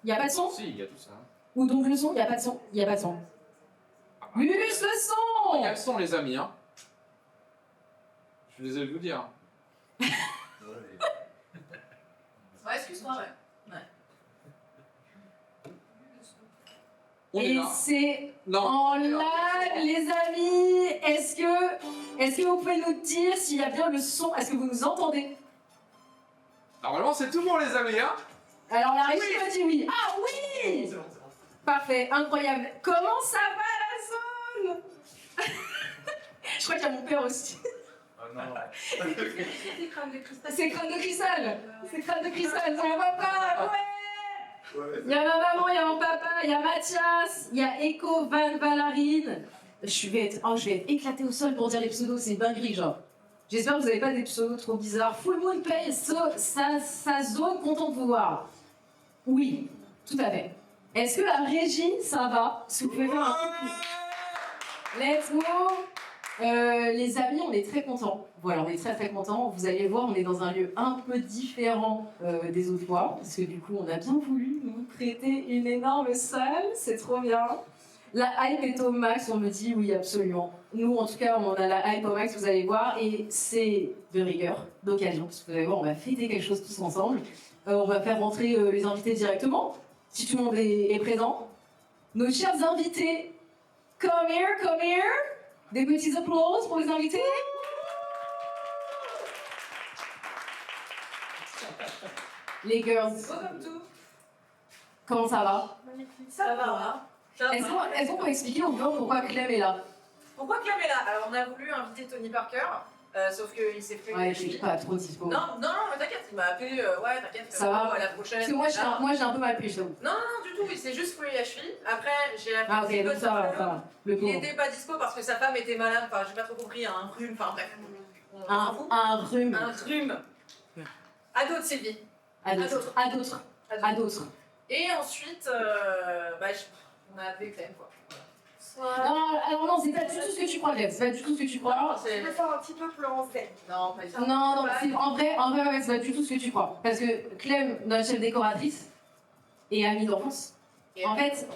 Il n'y a pas de son? Si, il y a tout ça. Ou donc le son? Il n'y a pas de son? Il n'y a pas de son. Plus le son! Il y a le son, les amis, hein. Je suis désolé de vous dire. Ouais, excuse-moi, ouais. On est Et là. c'est Non. en live, les amis. Est-ce que vous pouvez nous dire s'il y a bien le son? Est-ce que vous nous entendez? Normalement, c'est tout bon, les amis, hein. Alors la régie me dit oui. Ah oui! Parfait, incroyable. Comment ça va la zone? Je crois qu'il y a mon père aussi. Oh non. C'est crâne de cristal. C'est crâne de cristal. C'est crâne de cristal. C'est mon papa. Ouais. Il y a ma maman, il y a mon papa, il y a Mathias, il y a Echo Van Valarine. Je vais être éclaté au sol pour dire les pseudos, c'est une dinguerie, genre. J'espère que vous n'avez pas des pseudos trop bizarres. Full Moon Play, sa zone, content de vous voir. Oui, tout à fait. Est-ce que la régie, ça va? Si vous pouvez faire un peu. Let's go! Les amis, on est très contents. Voilà, on est très très contents. Vous allez voir, on est dans un lieu un peu différent des autres fois, parce que du coup, on a bien voulu nous prêter une énorme salle. C'est trop bien. La hype est au max, on me dit oui, absolument. Nous, en tout cas, on a la hype au max, vous allez voir, et c'est de rigueur, d'occasion, parce que vous allez voir, on va fêter quelque chose tous ensemble. On va faire rentrer les invités directement, si tout le monde est présent. Nos chers invités, come here, come here. Des petits applauses pour les invités. Les girls, Beau comme tout. comment ça va? Ça va. Est-ce qu'on peut expliquer aux gens pourquoi Clem est là? Pourquoi Clem est là? Alors, on a voulu inviter Tony Parker, sauf qu'il s'est fait. Ouais, je suis pas trop dispo. Non, mais t'inquiète, il m'a appelé. Ouais, t'inquiète, Ça va. à la prochaine. Parce que moi j'ai un peu mal pris, je t'avoue. Non, du tout, il s'est juste foulé la cheville. Après, j'ai appelé. Ah ok, donc ça va. Le Il pauvre. n'était pas dispo parce que sa femme était malade, enfin, j'ai pas trop compris, un rhume, enfin bref. On s'en fout. Un rhume. Un rhume. À d'autres, Sylvie. À d'autres. Et ensuite, on a appelé Clem, quoi. Non, c'est pas du tout ce que tu crois, Clem. C'est pas du tout ce que tu crois. C'est... Je vais faire un petit peu Florence Bell. Non, pas du tout. Non, en vrai, ouais, c'est pas du tout ce que tu crois. Parce que Clem, notre chef décoratrice, et amie d'enfance, en fait,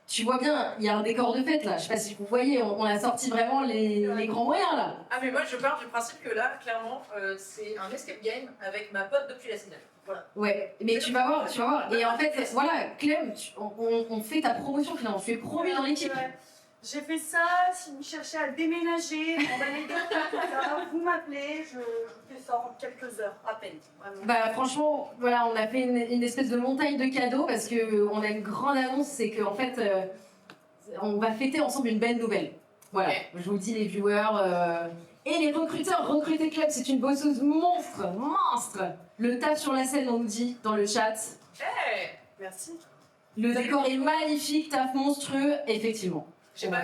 tu vois bien, il y a un décor de fête là. Je sais pas si vous voyez, on a sorti vraiment les grands moyens là. Ah, mais moi, je pars du principe que là, clairement, c'est un escape game avec ma pote depuis la signale. Voilà. Ouais, mais tu vas voir. Et en fait, voilà, Clem, on fait ta promotion finalement. Tu es promu dans l'équipe. J'ai fait ça, si vous cherchez à déménager, en anecdote, vous m'appelez, je fais ça en quelques heures, à peine. Vraiment. Bah franchement, voilà, on a fait une espèce de montagne de cadeaux parce que on a une grande annonce, c'est qu'en fait, on va fêter ensemble une belle nouvelle. Voilà, Okay. je vous le dis les viewers et les recruteurs, recruter Club, c'est une bosseuse monstre. Le taf sur la scène, on nous dit dans le chat. Hey, Merci. Le décor est magnifique, taf monstrueux, effectivement. j'ai pas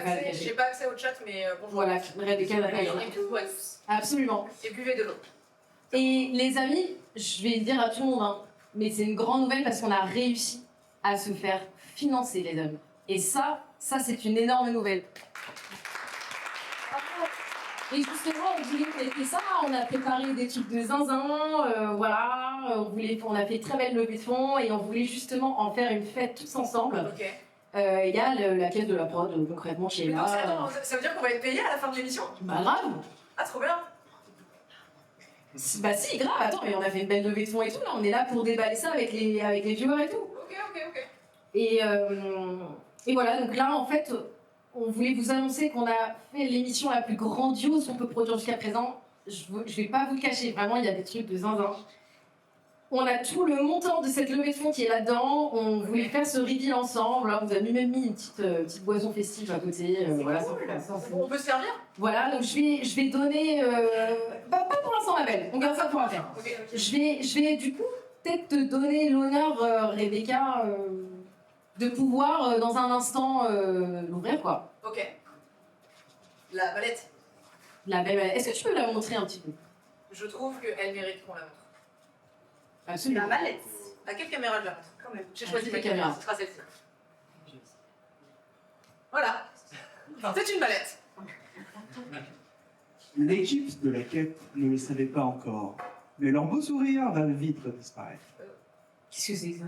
accès au chat, mais bonjour. Voilà, Rebecca va pas y aller. Et bisous à tous. Absolument. Et buvez de l'eau. Et les amis, je vais dire à tout le monde, hein, mais c'est une grande nouvelle parce qu'on a réussi à se faire financer, les hommes. Et ça c'est une énorme nouvelle. Et justement, on voulait fêter ça, on a préparé des trucs de zinzin, voilà, on a fait très belle levée de fonds et on voulait justement en faire une fête tous ensemble. Ok. Il y a la caisse de la prod, concrètement, qui est Mais là. donc, attends, ça veut dire qu'on va être payé à la fin de l'émission? Bah grave. Ah, trop bien. Bah si, grave, attends, mais on a fait une belle levée de fonds et tout, là, on est là pour déballer ça avec les viewers et tout. Ok. Et voilà, donc là, en fait, on voulait vous annoncer qu'on a fait l'émission la plus grandiose qu'on peut produire jusqu'à présent. Je vais pas vous le cacher, vraiment, il y a des trucs de zinzin. On a tout le montant de cette levée de fonds qui est là-dedans. On voulait faire ce reveal ensemble. On vous a même mis une petite boisson festive à côté. Voilà, On peut se servir? voilà, donc je vais donner... pas pour l'instant, ma belle. On garde ça pour la fin. Ok. Je vais du coup peut-être te donner l'honneur, Rebecca, de pouvoir dans un instant l'ouvrir, quoi. Ok. La mallette. La belle. Est-ce que tu peux la montrer un petit peu? Je trouve qu'elle mérite qu'on la montre. Absolument. La mallette, À quelle caméra je la montre? quand même. J'ai choisi toutes ma les caméra, caméras. ce sera celle-ci. Voilà. C'est une mallette. L'équipe de la quête ne le savait pas encore, mais leur beau sourire va vite disparaître. Qu'est-ce que c'est que ça?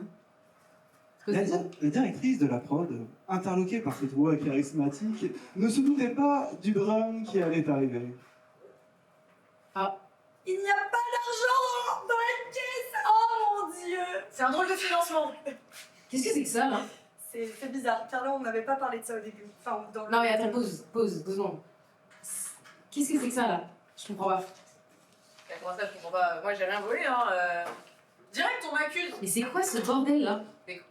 La directrice de la prod, interloquée par cette voix charismatique, ne se doutait pas du drame qui allait arriver. Il n'y a pas d'argent dans la caisse. Oh mon Dieu. C'est un drôle de financement. Qu'est-ce que c'est que ça, là? C'est bizarre. Carla, on n'avait pas parlé de ça au début. Enfin, dans le... Non, mais attends, pause, 2 secondes. Qu'est-ce que c'est que ça, là? Je comprends pas. Comment ça, je comprends pas. Moi, j'ai rien volé, hein. Direct, on m'accuse. Mais c'est quoi ce bordel, là? C'est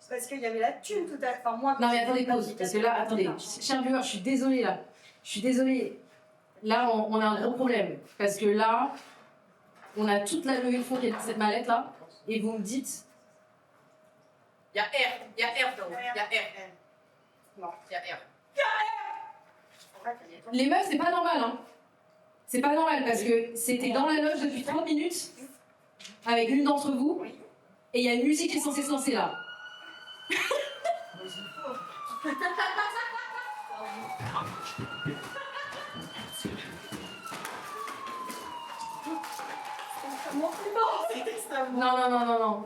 parce qu'il y avait la thune tout à l'heure. Enfin, moi, Non, mais attendez, pause. Parce que là, attendez, cher viewer, je suis désolée, là. Je suis désolée. Là, on a un gros problème. Parce que là, on a toute la levée de fonds qui est dans cette mallette-là. Et vous me dites... Il y a R, frérot. Il y a R. Non. Il y a R. Les meufs, c'est pas normal, hein. C'est pas normal parce que c'était dans la loge depuis 30 minutes avec l'une d'entre vous et il y a une musique qui est censée se lancer là.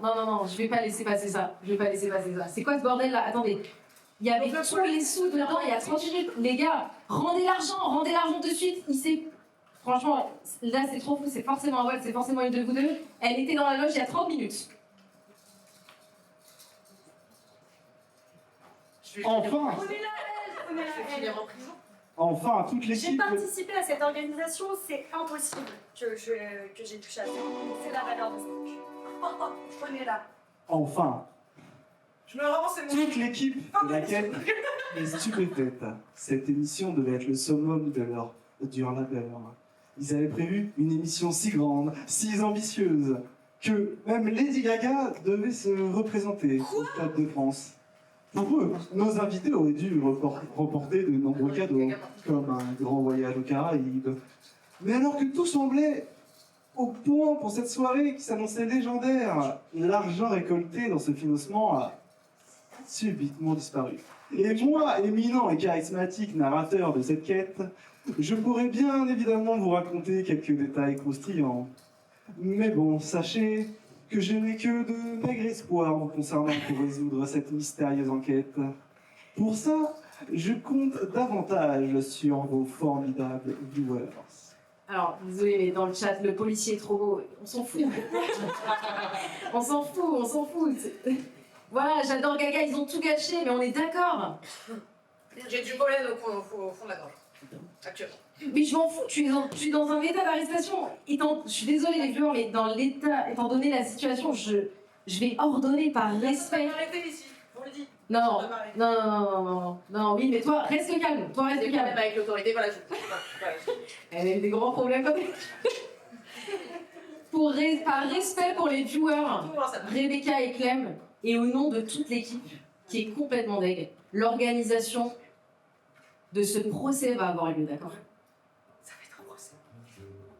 Non, je vais pas laisser passer ça. C'est quoi ce bordel là? Attendez. Il y avait tous les sous dedans il y a 30 minutes. Les gars, rendez l'argent de suite. Franchement, là c'est trop fou, c'est forcément un vol, c'est forcément une de vous deux. Elle était dans la loge il y a 30 minutes. Enfin, enfin, toute J'ai l'équipe... participé à cette organisation, c'est impossible que j'ai touché à ça. C'est la valeur de ce truc. Prenez-la. Enfin, Je me rends, c'est mon. toute l'équipe de la quête est stupéfaite. Cette émission devait être le summum de leur dur labeur. Ils avaient prévu une émission si grande, si ambitieuse, que même Lady Gaga devait se représenter au Stade de France. Pour eux, nos invités auraient dû reporter de nombreux cadeaux, comme un grand voyage aux Caraïbes. Mais alors que tout semblait au point pour cette soirée qui s'annonçait légendaire, l'argent récolté dans ce financement a subitement disparu. Et moi, éminent et charismatique narrateur de cette quête, je pourrais bien évidemment vous raconter quelques détails croustillants. Mais bon, sachez que je n'ai que de maigres espoirs vous concernant pour résoudre cette mystérieuse enquête. Pour ça, je compte davantage sur vos formidables viewers. Alors, désolé, mais dans le chat, le policier est trop beau. On s'en fout. on s'en fout. Voilà, j'adore Gaga, ils ont tout gâché, mais on est d'accord. J'ai du pollen au fond de la gorge. Actuellement. Mais je m'en fous, tu es dans un état d'arrestation. Je suis désolée les viewers, mais dans l'état, étant donné la situation, je vais ordonner par respect. Arrêtez ici, on le dit. Non, oui, mais toi, reste calme. Même avec l'autorité, voilà. Elle a eu des grands problèmes comme Par respect pour les viewers, Rebecca et Clem, et au nom de toute l'équipe, qui est complètement deg, l'organisation de ce procès va avoir lieu, d'accord? Ça va être un procès.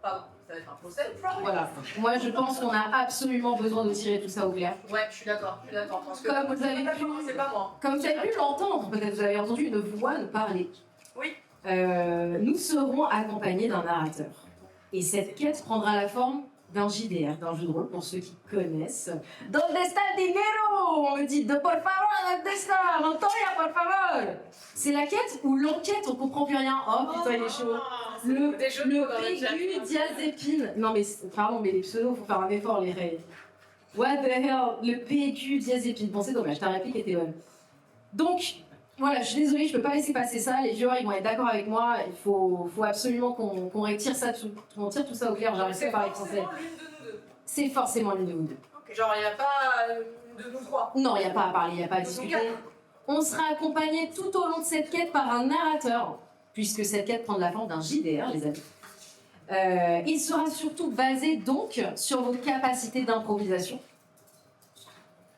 Pardon, ça va être un procès. Voilà. Moi, je pense qu'on a absolument besoin de tirer tout ça au clair. Ouais, je suis d'accord. Parce que Comme vous avez pu, c'est pas moi. comme vous avez pu l'entendre, peut-être vous avez entendu une voix nous parler. Oui. Nous serons accompagnés d'un narrateur. Et cette quête prendra la forme d'un JDR, d'un jeu de rôle, pour ceux qui connaissent. Donde está el dinero? On me dit, por favor, donde está? Montoya, por favor! C'est la quête ou l'enquête, on comprend plus rien. Oh putain, il est chaud. Le PQ diazépine. Non mais, pardon, mais les pseudos, faut faire un effort, les règles. What the hell? Le PQ diazépine. Bon, c'est dommage, ta réplique était bonne. Donc, voilà, je suis désolée, je peux pas laisser passer ça. Les viewers, ils vont être d'accord avec moi. Il faut absolument qu'on retire ça, qu'on tire tout ça au clair. J'arrive pas à parler français. C'est forcément l'une de vous deux. Genre, il n'y a pas de nous trois. Non, il n'y a pas à parler, il n'y a pas à discuter. On sera accompagné tout au long de cette quête par un narrateur, puisque cette quête prend la forme d'un JDR, les amis. Il sera surtout basé donc sur vos capacités d'improvisation.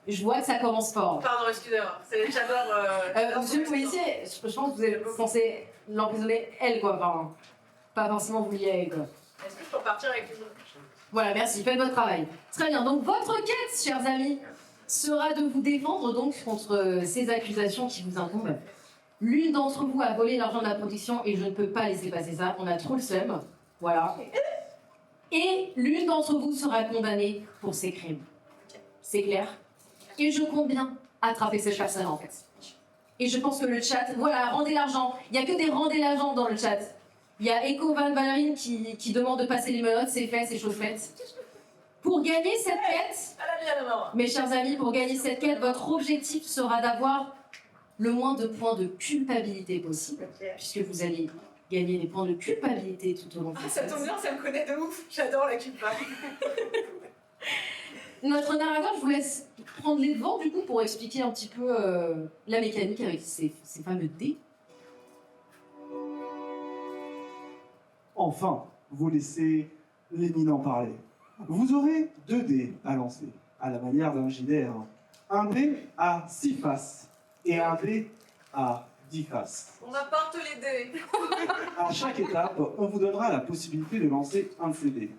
Je vois que ça commence fort. Pardon, excusez-moi. J'adore. Monsieur le policier, je pense que vous êtes censé l'emprisonner elle, quoi. Enfin, pas forcément vous lier avec, quoi. Est-ce que je peux repartir avec une autre? Voilà, merci, faites votre travail. Très bien, donc votre quête, chers amis, sera de vous défendre donc contre ces accusations qui vous incombent. L'une d'entre vous a volé l'argent de la protection et je ne peux pas laisser passer ça, on a trop le seum. Voilà. Et l'une d'entre vous sera condamnée pour ces crimes. C'est clair? Et je compte bien attraper cette personne en fait. Et je pense que le chat, voilà, rendez l'argent. Il n'y a que des rendez l'argent dans le chat. Il y a Echo Van Valerine qui demande de passer les menottes, c'est fait, c'est chose faite. Pour gagner cette quête, À la vie, à la mort. mes chers amis, pour gagner cette quête, votre objectif sera d'avoir le moins de points de culpabilité possible, Ok. puisque vous allez gagner des points de culpabilité tout au long de Ah, cette ça tombe quête. bien, ça me connaît de ouf. J'adore la culpa. Notre narrateur, je vous laisse prendre les devants du coup pour expliquer un petit peu la mécanique avec ces fameux dés. Enfin, vous laissez l'éminent parler. Vous aurez 2 dés à lancer, à la manière d'un JDR. Un dé à 6 faces et un dé à 10 faces. On apporte les dés. À chaque étape, on vous donnera la possibilité de lancer un de ces dés.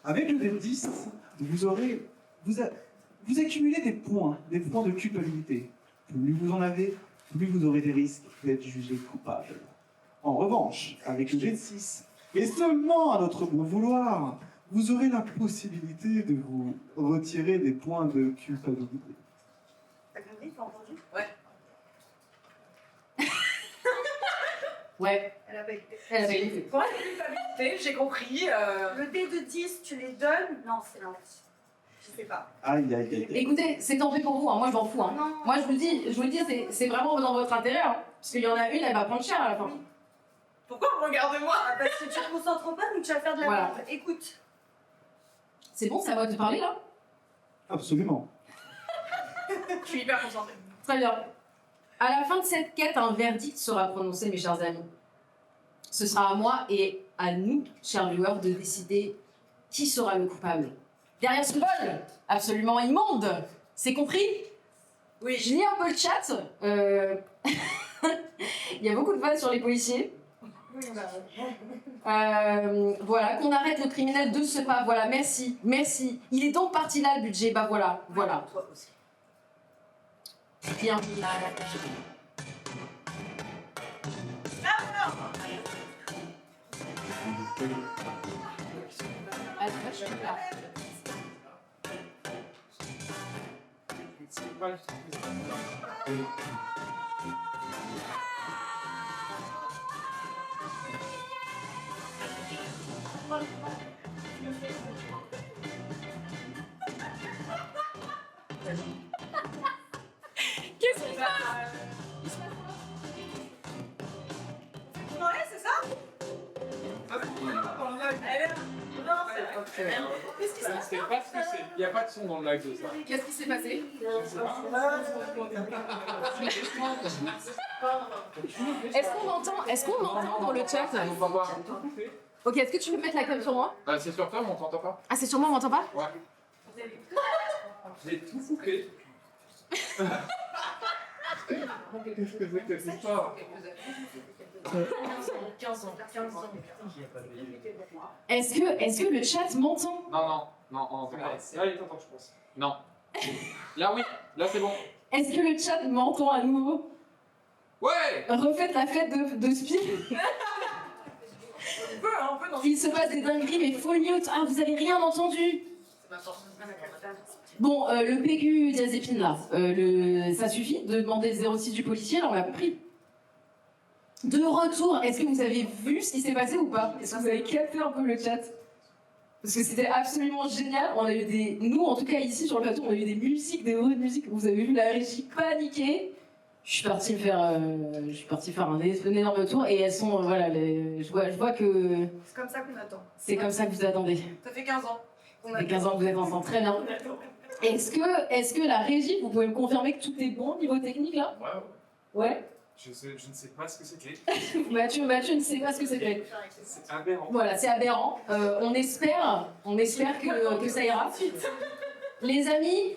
Avec le dé de 10, vous accumulez des points de culpabilité. Plus vous en avez, plus vous aurez des risques d'être jugé coupable. En revanche, avec le dé de 6, et seulement à notre bon vouloir, vous aurez la possibilité de vous retirer des points de culpabilité. T'as compris, t'as entendu? Ouais, Elle avait été. elle avait été. Pour la culpabilité, j'ai compris. Le dé de 10, tu les donnes? Non, c'est l'inverse. Je sais pas. Aïe, aïe, aïe, aïe. Écoutez, c'est tant pis pour vous, hein, moi je m'en fous. Hein. Non. Moi je vous le dis, c'est vraiment dans votre intérêt, hein, parce qu'il y en a une, elle va prendre cher à la fin. Pourquoi on me regarde moi? Ah, parce que tu te concentres pas, donc tu vas faire de la Voilà. merde. Écoute. C'est bon, ça va te parler là? Absolument. Je suis hyper concentrée. Très bien. À la fin de cette quête, un verdict sera prononcé, mes chers amis. Ce sera à moi et à nous, chers viewers, de décider qui sera le coupable. Derrière ce vol absolument immonde, c'est compris? Oui, Je lis un peu le chat. Il y a beaucoup de vannes sur les policiers. Oui, bah. Voilà, qu'on arrête le criminel de ce pas. Voilà, merci, merci. Il est donc parti là, le budget. Bah voilà, voilà. Toi aussi. Bien. Ah, je suis là. Qu'est-ce qui se passe? Ouais, c'est ça? Elle est là. Non, c'est vrai. Qu'est-ce qui se passe? C'est pas ce que c'est. Il n'y a pas de son dans le live de ça. Qu'est-ce qui s'est passé? Je sais pas. Est-ce qu'on m'entend dans le chat? On va voir. Ok, est-ce que tu peux mettre la cam sur moi? Bah, c'est sur toi, mais on t'entend pas. Ah, c'est sur moi, on m'entend pas? Ouais. J'ai tout coupé. Qu'est-ce que c'est que cette histoire? 15 ans. Est-ce que le chat m'entend? Non, on entend pas. Là, il t'entend, je pense. Non. Là, oui. Là, c'est bon. Est-ce que le chat m'entend à nouveau? Ouais! Refaites la fête de Spi. Un peu dans Il se passe des dingueries, mais full mute. Ah, vous avez rien entendu? Bon, le PQ diazépine là, ça suffit de demander le 06 du policier, là on l'a compris. De retour, est-ce que vous avez vu ce qui s'est passé ou pas? Est-ce que vous avez capté un peu le chat? Parce que c'était absolument génial. On a eu nous en tout cas ici sur le plateau, on a eu des musiques, des vraies musiques. Vous avez vu la régie paniquer. Je suis partie faire un énorme tour et elles sont, voilà, je vois que C'est comme ça qu'on attend. c'est comme ça que vous attendez. Ça fait 15 ans. Ça fait 15 ans que vous êtes ensemble, très bien. Est-ce que la régie, vous pouvez me confirmer que tout est bon niveau technique là? Ouais. Je ne sais pas ce que c'était. Mathieu ne sait pas ce que c'est que. C'est aberrant. Voilà, c'est aberrant. On espère que ça ira. Les amis,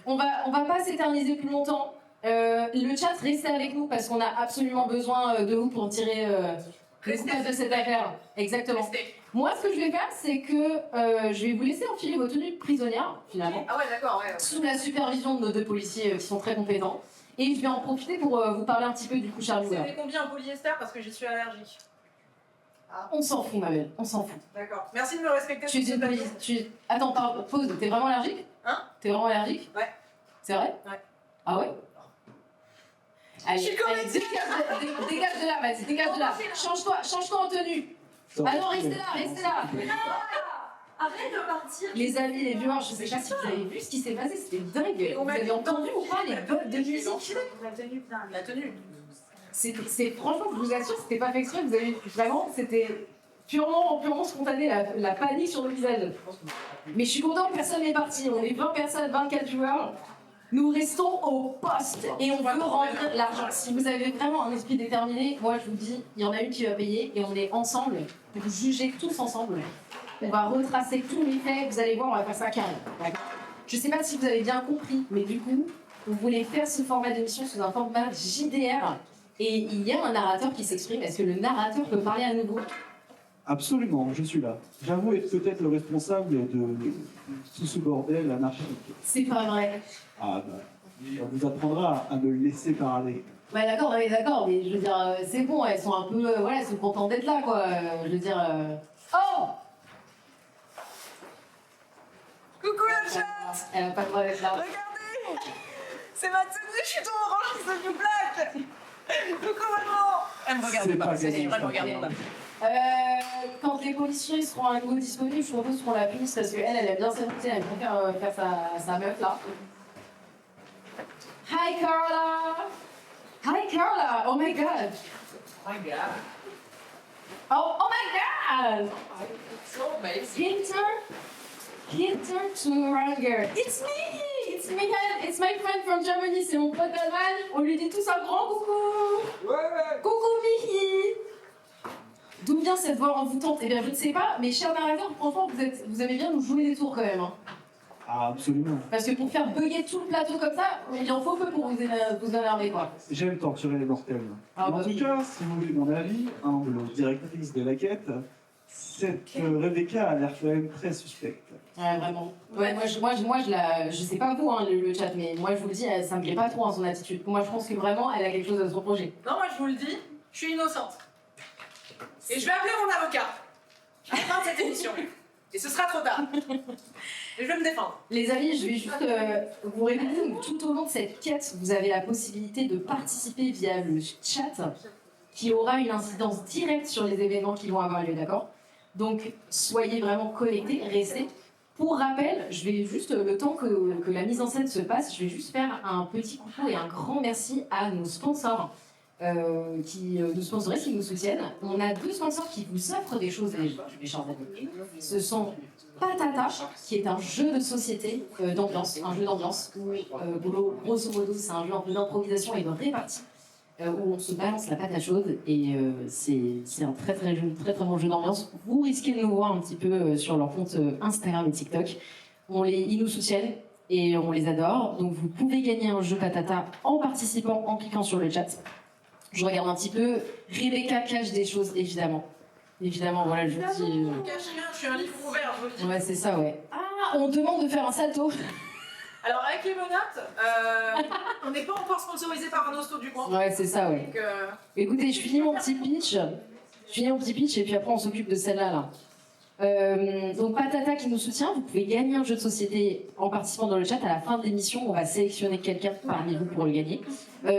on va pas s'éterniser plus longtemps. Le chat, restez avec nous parce qu'on a absolument besoin de vous pour tirer le coupable de cette affaire. Exactement. Restez. Moi, ce que je vais faire, c'est que je vais vous laisser enfiler vos tenues de prisonnière, finalement, Ah ouais, d'accord, ouais. sous la supervision de nos 2 policiers qui sont très compétents. Et je vais en profiter pour vous parler un petit peu du coup Charlie. C'était combien en polyester parce que j'y suis allergique. On s'en fout, ma belle, on s'en fout. D'accord. Merci de me respecter. Tu es une police. Attends, pause, t'es vraiment allergique? Hein? T'es vraiment allergique? Ouais. C'est vrai? Ouais. Ah ouais? Allez, Je suis allez, dégage de là, vas-y, dégage de là. Change-toi en tenue. Ah non, restez là. Arrête de partir. Les amis, les viewers, je sais pas si vous avez vu ce qui s'est passé, c'était dingue. Vous avez entendu ou pas les bottes de musique? La tenue dingue. La tenue. Franchement, je vous assure, c'était pas fait exprès, vous avez vraiment, c'était purement spontané, la panique sur le visage. Mais je suis contente, personne n'est parti. On est 20 personnes, 24 joueurs. Nous restons au poste et on veut rendre l'argent. Si vous avez vraiment un esprit déterminé, moi je vous dis, il y en a une qui va payer et on est ensemble. Vous jugez tous ensemble. On va retracer tous les faits, vous allez voir, on va faire ça carré. D'accord ? Je sais pas si vous avez bien compris, mais du coup, on voulait faire ce format d'émission sous un format JDR et il y a un narrateur qui s'exprime. Est-ce que le narrateur peut parler à nouveau ? Absolument, je suis là. J'avoue être peut-être le responsable de tout ce bordel anarchique. C'est pas vrai. Ah bah, on vous apprendra à me laisser parler. Ouais, d'accord, mais je veux dire, c'est bon, elles sont un peu, voilà, elles sont contentes d'être là, quoi. Je veux dire, oh! Coucou la chatte. Elle a pas le droit d'être là. Regardez. C'est ma tenue, je suis trop orange, je suis devenu black. Coucou maman. Elle me regarde C'est pas, pas c'est gagné, vrai, elle me je regarde pense. pas. Quand les policiers seront à nouveau disponibles, je propose qu'on la finisse parce qu'elle aime bien s'écouter, elle préfère faire sa meuf là. Hi Carla! Hi Carla! Oh my god! My God. Oh my god! So amazing. Hinter to Ranger. It's me! It's Michael! It's my friend from Germany, c'est mon pote d'Allemagne. On lui dit tous un grand coucou! Coucou Mickey! D'où vient cette voix envoûtante? Eh bien, je ne sais pas, mais cher narrateur, franchement, vous aimez bien nous jouer des tours quand même. Hein. Ah, absolument. Parce que pour faire bugger tout le plateau comme ça, il en faut peu pour vous énerver, quoi. J'aime torturer les mortels. Ah, en bah tout oui. cas, si vous voulez mon avis, humble directrice de la quête, cette Rebecca a l'air quand même très suspecte. Ouais, vraiment. Ouais, je sais pas vous, hein, le chat, mais moi, je vous le dis, ça me plaît pas trop, hein, son attitude. Moi, je pense que vraiment, elle a quelque chose à se reprocher. Non, moi je vous le dis, je suis innocente. Et je vais appeler mon avocat à la fin de cette émission. Et ce sera trop tard. Et je vais me défendre. Les amis, je vais juste vous répéter, tout au long de cette quête, vous avez la possibilité de participer via le chat qui aura une incidence directe sur les événements qui vont avoir lieu, d'accord? Donc, soyez vraiment connectés, restez. Pour rappel, je vais juste, le temps que la mise en scène se passe, je vais juste faire un petit coucou et un grand merci à nos sponsors qui nous sponsorisent, qui nous soutiennent. On a 2 sponsors qui vous offrent des choses, les chers amis. Ce sont Patata, qui est un jeu de société d'ambiance, un jeu d'ambiance où, grosso modo, c'est un jeu un peu d'improvisation et de répartie, où on se balance la patate chaude et c'est un très bon jeu d'ambiance. Vous risquez de nous voir un petit peu sur leur compte Instagram et TikTok. Ils nous soutiennent et on les adore. Donc vous pouvez gagner un jeu Patata en participant, en cliquant sur le chat. Je regarde un petit peu. Rebecca cache des choses, évidemment. Évidemment, voilà, je vous dis. Je cache rien, je suis un livre ouvert, je vous le dis. Ouais, c'est ça, ouais. Ah, on demande de faire un salto. Alors avec les menottes, on n'est pas encore sponsorisé par un hosto du coin. Ouais, c'est ça, ouais. Donc, Écoutez, je finis mon petit pitch. Et puis après on s'occupe de celle-là. Là. Donc Patata qui nous soutient, vous pouvez gagner un jeu de société en participant dans le chat. À la fin de l'émission, on va sélectionner quelqu'un parmi vous pour le gagner.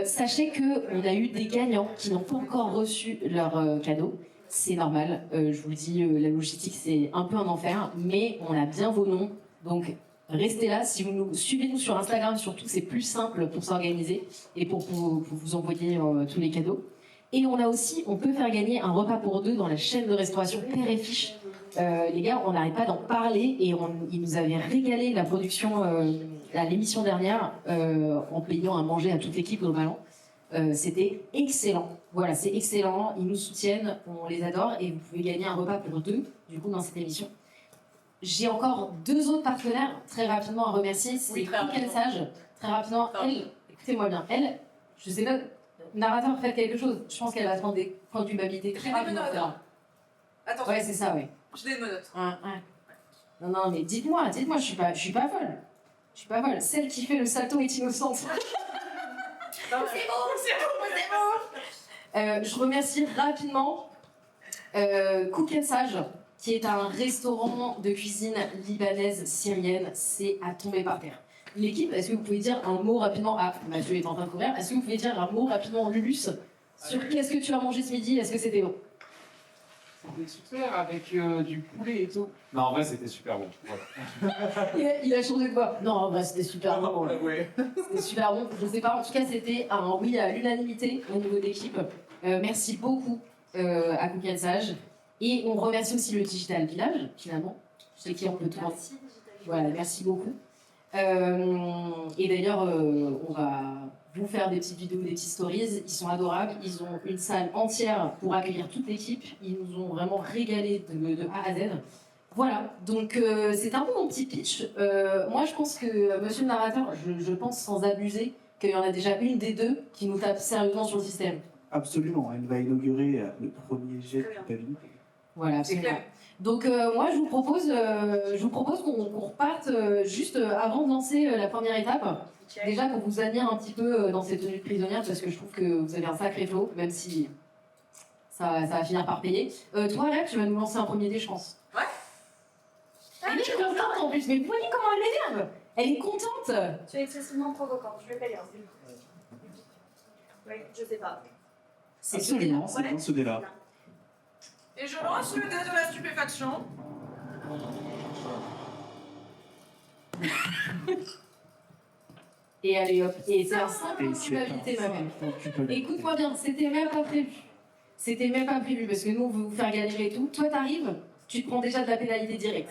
Sachez qu'on a eu des gagnants qui n'ont pas encore reçu leur cadeau. C'est normal, je vous le dis, la logistique c'est un peu un enfer, mais on a bien vos noms. Donc restez là, si vous suivez-nous sur Instagram surtout, c'est plus simple pour s'organiser et pour vous envoyer tous les cadeaux. Et on peut faire gagner un repas pour 2 dans la chaîne de restauration Père et Fiche. Les gars, on n'arrête pas d'en parler et ils nous avaient régalé la production à l'émission dernière en payant à manger à toute l'équipe globalement. C'était excellent. Voilà, c'est excellent. Ils nous soutiennent, on les adore et vous pouvez gagner un repas pour 2 du coup dans cette émission. J'ai encore 2 autres partenaires très rapidement à remercier. C'est Cook & Sage. Très rapidement, elle, écoutez-moi bien, elle, je sais pas, narrateur, faites quelque chose. Je pense qu'elle va se prendre des points de culpabilité très rapidement. attention, Ouais, c'est ça, ouais. j'ai des menottes. Ouais. Non, mais dites-moi, je suis pas folle. Je suis pas folle. Celle qui fait le salto est innocente. Non, c'est bon. Je remercie rapidement Cook & Sage, qui est un restaurant de cuisine libanaise syrienne. C'est à tomber par terre. l'équipe, est-ce que vous pouvez dire un mot rapidement? Ah, Mathieu est en train de courir. Est-ce que vous pouvez dire un mot rapidement, Lulus, sur qu'est-ce que tu as mangé ce midi? Est-ce que c'était bon? C'était super avec du poulet et tout. Non, en vrai, c'était super bon. Voilà. Il a changé de voix. Non, en vrai, c'était super bon. Ouais. C'était super bon. Je sais pas, en tout cas, c'était un oui à l'unanimité au niveau d'équipe. Merci beaucoup à Cookie Sage. Et on remercie aussi le Digital Village, finalement. Je sais qui on peut tout voir. Merci, Digital. Voilà, merci beaucoup. Et d'ailleurs, on va vous faire des petites vidéos, des petites stories. Ils sont adorables. Ils ont une salle entière pour accueillir toute l'équipe. Ils nous ont vraiment régalé de A à Z. Voilà, donc c'est un peu mon petit pitch. Moi, je pense que, monsieur le narrateur, je pense sans abuser qu'il y en a déjà une des deux qui nous tape sérieusement sur le système. Absolument, elle va inaugurer le premier jet de Très bien. culpabilité. Voilà, C'est absolument. clair. Donc moi, je vous propose qu'on reparte juste avant de lancer la première étape. Check. Déjà qu'on vous admire un petit peu dans ces tenues de prisonnière parce que je trouve que vous avez un sacré flow, même si ça va finir par payer. Toi, Rep, tu vas nous lancer un premier dé, je pense. Ouais. Elle est contente en plus, mais vous voyez comment elle m'énerve? Elle est contente. Tu es excessivement provocant, je vais payer. Oui, je sais pas. C'est ce dé-là. C'est dans ce dé-là. Et je lance le dé de la stupéfaction. Et allez hop. Et c'est un 5 Et de c'est culpabilité, ma belle. un culpabilité. Écoute-moi bien, c'était même pas prévu. C'était même pas prévu parce que nous, on veut vous faire galérer et tout. Toi, t'arrives, tu te prends déjà de la pénalité directe.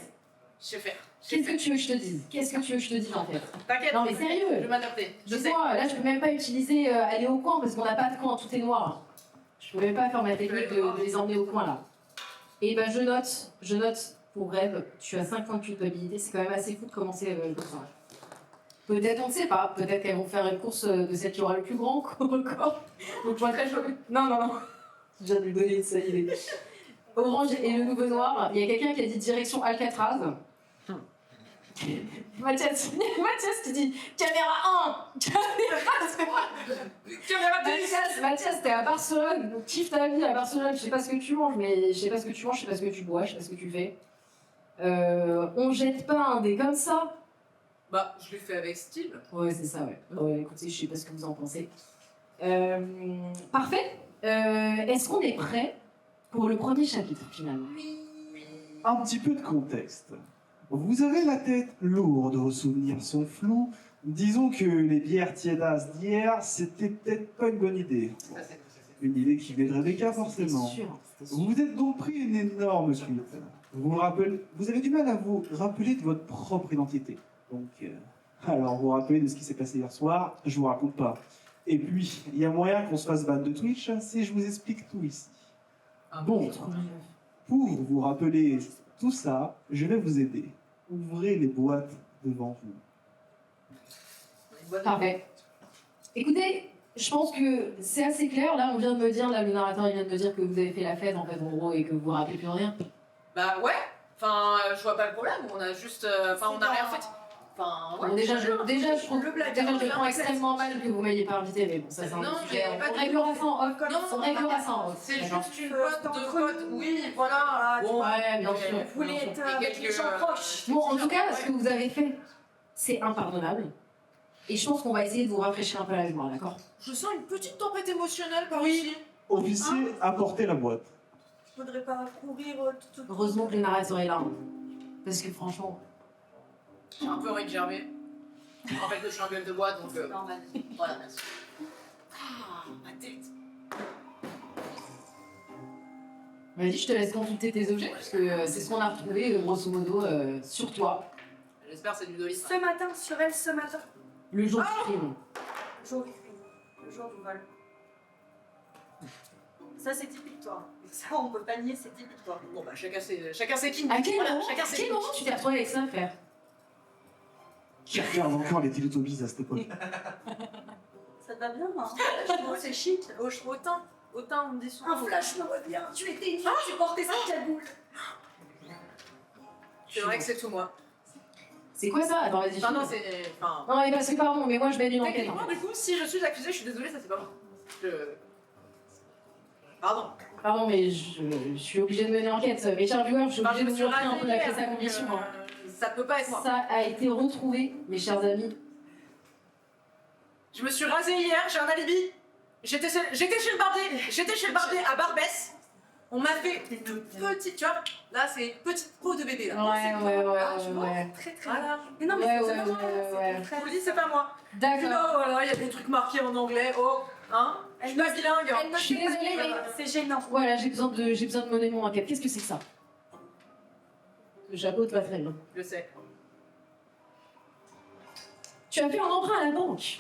Je sais faire. Qu'est-ce que tu veux que je te dise? Qu'est-ce que tu veux que je te dise en fait? T'inquiète. Non mais sérieux. Je vais m'adapter. Je sais. Dis-moi, là je peux même pas utiliser aller au coin parce qu'on n'a pas de coin, tout est noir. Je peux même pas faire ma technique de les emmener au coin là. Et ben je note pour Rêve, tu as 5 points de culpabilité, c'est quand même assez fou de commencer le course. Peut-être, on ne sait pas, peut-être qu'elles vont faire une course de celle qui aura le plus grand record. Donc je vois très chaud. Non. Je viens de lui donner ça, il est. Orange et le nouveau noir, il y a quelqu'un qui a dit direction Alcatraz. Mathias qui dit caméra 1 Caméra 2. Mathias, t'es à Barcelone, donc kiffe ta vie à Barcelone, je sais pas ce que tu manges, mais je sais pas ce que tu manges, je sais pas ce que tu bois, je sais pas ce que tu fais. On jette pas un dé comme ça. Bah, je l'ai fait avec style. Ouais, c'est ça, ouais. Ouais, écoutez, je sais pas ce que vous en pensez. Parfait. Est-ce qu'on est prêt pour le premier chapitre, finalement? Un petit peu de contexte. Vous avez la tête lourde, vos souvenirs sont flous. Disons que les bières tiédasses d'hier, c'était peut-être pas une bonne idée. Une idée qui viendrait des cas, forcément. C'était sûr. Vous vous êtes donc pris une énorme cuite. Vous avez du mal à vous rappeler de votre propre identité. Donc, alors vous vous rappelez de ce qui s'est passé hier soir, je vous raconte pas. Et puis, il y a moyen qu'on se fasse ban de Twitch si je vous explique tout ici. Bon, pour vous rappeler tout ça, je vais vous aider. Ouvrez les boîtes devant vous. Parfait. Écoutez, je pense que c'est assez clair. Là, on vient de me dire, là, le narrateur il vient de me dire que vous avez fait la fête, en fait, en gros, et que vous vous rappelez plus rien. Bah ouais. Enfin, je vois pas le problème. On a juste. Enfin, on a rien fait. Enfin, ouais. Bon, déjà, je trouve Le blague, déjà, je le prends blague. extrêmement mal que vous m'ayez pas invité, mais bon, ça c'est un Non, autre mais sujet. pas On du réglera ça en off. Non, On réglera ça en off. C'est D'accord. juste une pote, deux potes. Oui, voilà. Ah, Bon, Ouais, bien sûr. Vous voulez être avec quelques- les gens proches. Bon, en tout cas, ce que vous avez fait, c'est impardonnable. Et je pense qu'on va essayer de vous rafraîchir un peu la mémoire, d'accord? Je sens une petite tempête émotionnelle par ici. Officier, apportez la boîte. Faudrait pas courir tout. Heureusement que le narrateur est là. Hein. Parce que franchement. J'ai un peu envie de gerber. Je me rappelle que je suis un gueule de bois, donc Normal. voilà, merci. Ah, ma tête. Vas-y, je te laisse consulter tes objets, parce que c'est ce qu'on a retrouvé, grosso modo, sur toi, J'espère que c'est du Dolly. Ce matin, sur elle, ce matin. le jour du crime. Le jour du crime. Le jour du vol. Ça, c'est typique toi. Ça, on peut pas nier, c'est typique toi. Bon, bah, chacun ses kinks. À quel Voilà, moment, chacun ses quel moment tu t'es retrouvé avec ça, frère? Qui regarde encore les Teletubbies à cette époque? Ça te va bien, hein? C'est chic. Autant on me dit souvent. Un flash me revient. Tu étais une fille, tu portais cette cagoule. C'est vrai que c'est tout moi. C'est quoi ça? Attends, vas-y. Enfin, non, c'est. Enfin. Non, mais parce que pardon, mais moi je mène une enquête. Techniquement, En fait. du coup, si je suis accusée, je suis désolée, ça c'est pas moi. Pardon. Pardon, mais je suis obligée de mener enquête. Mes chers viewers, je suis obligée de vous montrer un peu la pièce à condition. Hein. Ça peut pas être moi. Ça a été retrouvé, mes chers amis, Je me suis rasée hier, j'ai un alibi. J'étais chez le barbier à Barbès. On m'a fait une petite, tu vois, là c'est une petite peau de bébé. Là. Ouais. Très très Voilà. bien. Mais non, mais Ouais, c'est ouais, pas moi. ouais. Je vous dis, c'est pas moi. Puis D'accord. là, voilà, il y a des trucs marqués en anglais. Oh, hein. Je suis pas bilingue. Elle ne Je suis sait pas désolée, lire, mais- c'est gênant. Voilà, j'ai besoin de mener mon enquête. Qu'est-ce que c'est que ça? Le chapeau te va très bien. Je sais. Tu as fait un emprunt à la banque.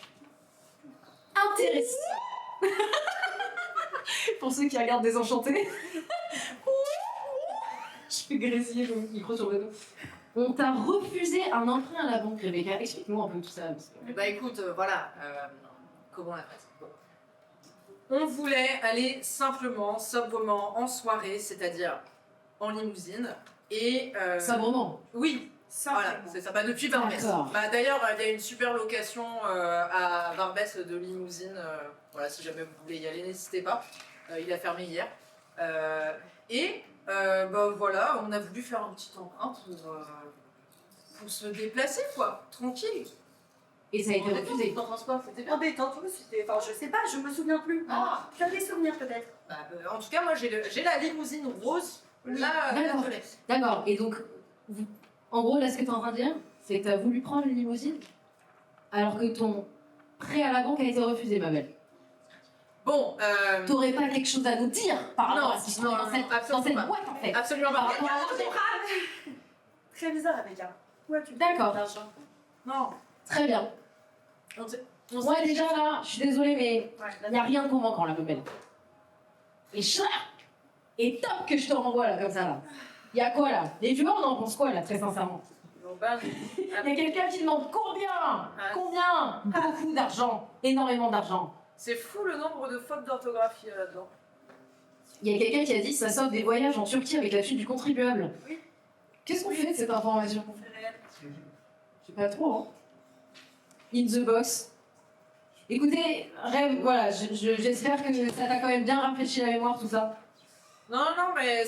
Intéressant. Pour ceux qui regardent Désenchantés. Je fais grésiller le micro sur le dos. On t'a refusé un emprunt à la banque, Rebecca. Explique-nous un peu tout ça. Parce que... Bah écoute, voilà. Comment on la passe bon. On voulait aller simplement, sobrement, en soirée, c'est-à-dire en limousine. Et. Sabrement. Oui, voilà, c'est ça. Bah, depuis Barbès. D'accord. Bah, d'ailleurs, il y a une super location à Barbès de limousine. Voilà, si jamais vous voulez y aller, n'hésitez pas. Il a fermé hier. Bah, voilà, on a voulu faire un petit emprunt pour se déplacer, quoi. Tranquille. Et ça a été refusé. T'en penses quoi? C'était bien. Oh, détends-toi, c'était. Enfin, je sais pas, je me souviens plus. Ah. Tu as des souvenirs peut-être? Bah, en tout cas, moi, j'ai la limousine rose. Là, D'accord. je l'ai. D'accord. Et donc, en gros, là, ce que tu es en train de dire, c'est que tu as voulu prendre une limousine alors que ton prêt à la banque a été refusé, ma belle. Bon, T'aurais pas quelque chose à nous dire par rapport Non, à ce qui se passe non, dans cette absolument pas. boîte, en fait? absolument Par pas. rapport à l'argent. Très bizarre, Rebecca. Ouais, tu D'accord. l'argent. Non. Très bien. Moi, déjà, là, je suis désolée, mais Ouais, il n'y a rien de convaincant, là, ma belle. Et ça, et top que je te renvoie, là, comme ça, là. Il y a quoi, là? Les joueurs, on en pense quoi, là, très sincèrement? Bon, bah, Il y a quelqu'un qui demande combien? Combien? Beaucoup d'argent. Énormément d'argent. c'est fou le nombre de fautes d'orthographe qu'il y a là-dedans. Il y a quelqu'un qui a dit ça sauve des voyages en Turquie avec la chute du contribuable. Oui. Qu'est-ce qu'on fait de cette information? C'est réel. Je sais pas trop, hein. In the box. Écoutez, Rêve, voilà, j'espère que ça t'a quand même bien rafraîchi la mémoire, tout ça. Non, mais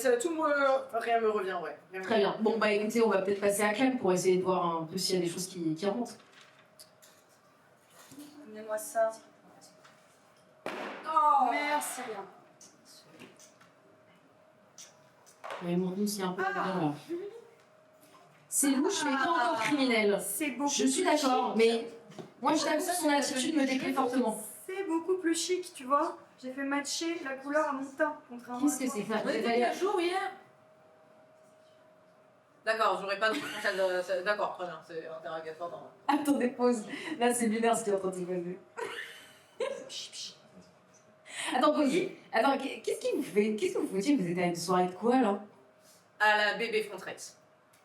rien me revient, ouais. Rien me Très bien. Bon, bah écoutez, on va peut-être passer à Clem pour essayer de voir un peu s'il y a des choses qui remontent. Amenez-moi ça. Oh, Merci bien. Mais mon Dieu, s'il y a un peu dedans, là. C'est louche, mais pas encore criminel. C'est beaucoup. Je suis d'accord, mais moi je t'avoue que son attitude me déplaît fortement. C'est beaucoup plus chic, tu vois. J'ai fait matcher la couleur à mon teint, contrairement Qu'est-ce à que toi. c'est que ça? On était à jour hier. D'accord, j'aurais pas de d'accord, très bien, c'est interrogatoire. Non. Attendez, pause. Là, c'est lunaire ce qui est en train de se passer. Attends, pause. Attends, qu'est-ce qui vous fait? Qu'est-ce que vous faisiez? Vous étiez à une soirée de quoi, là? À la bébé Fontrette.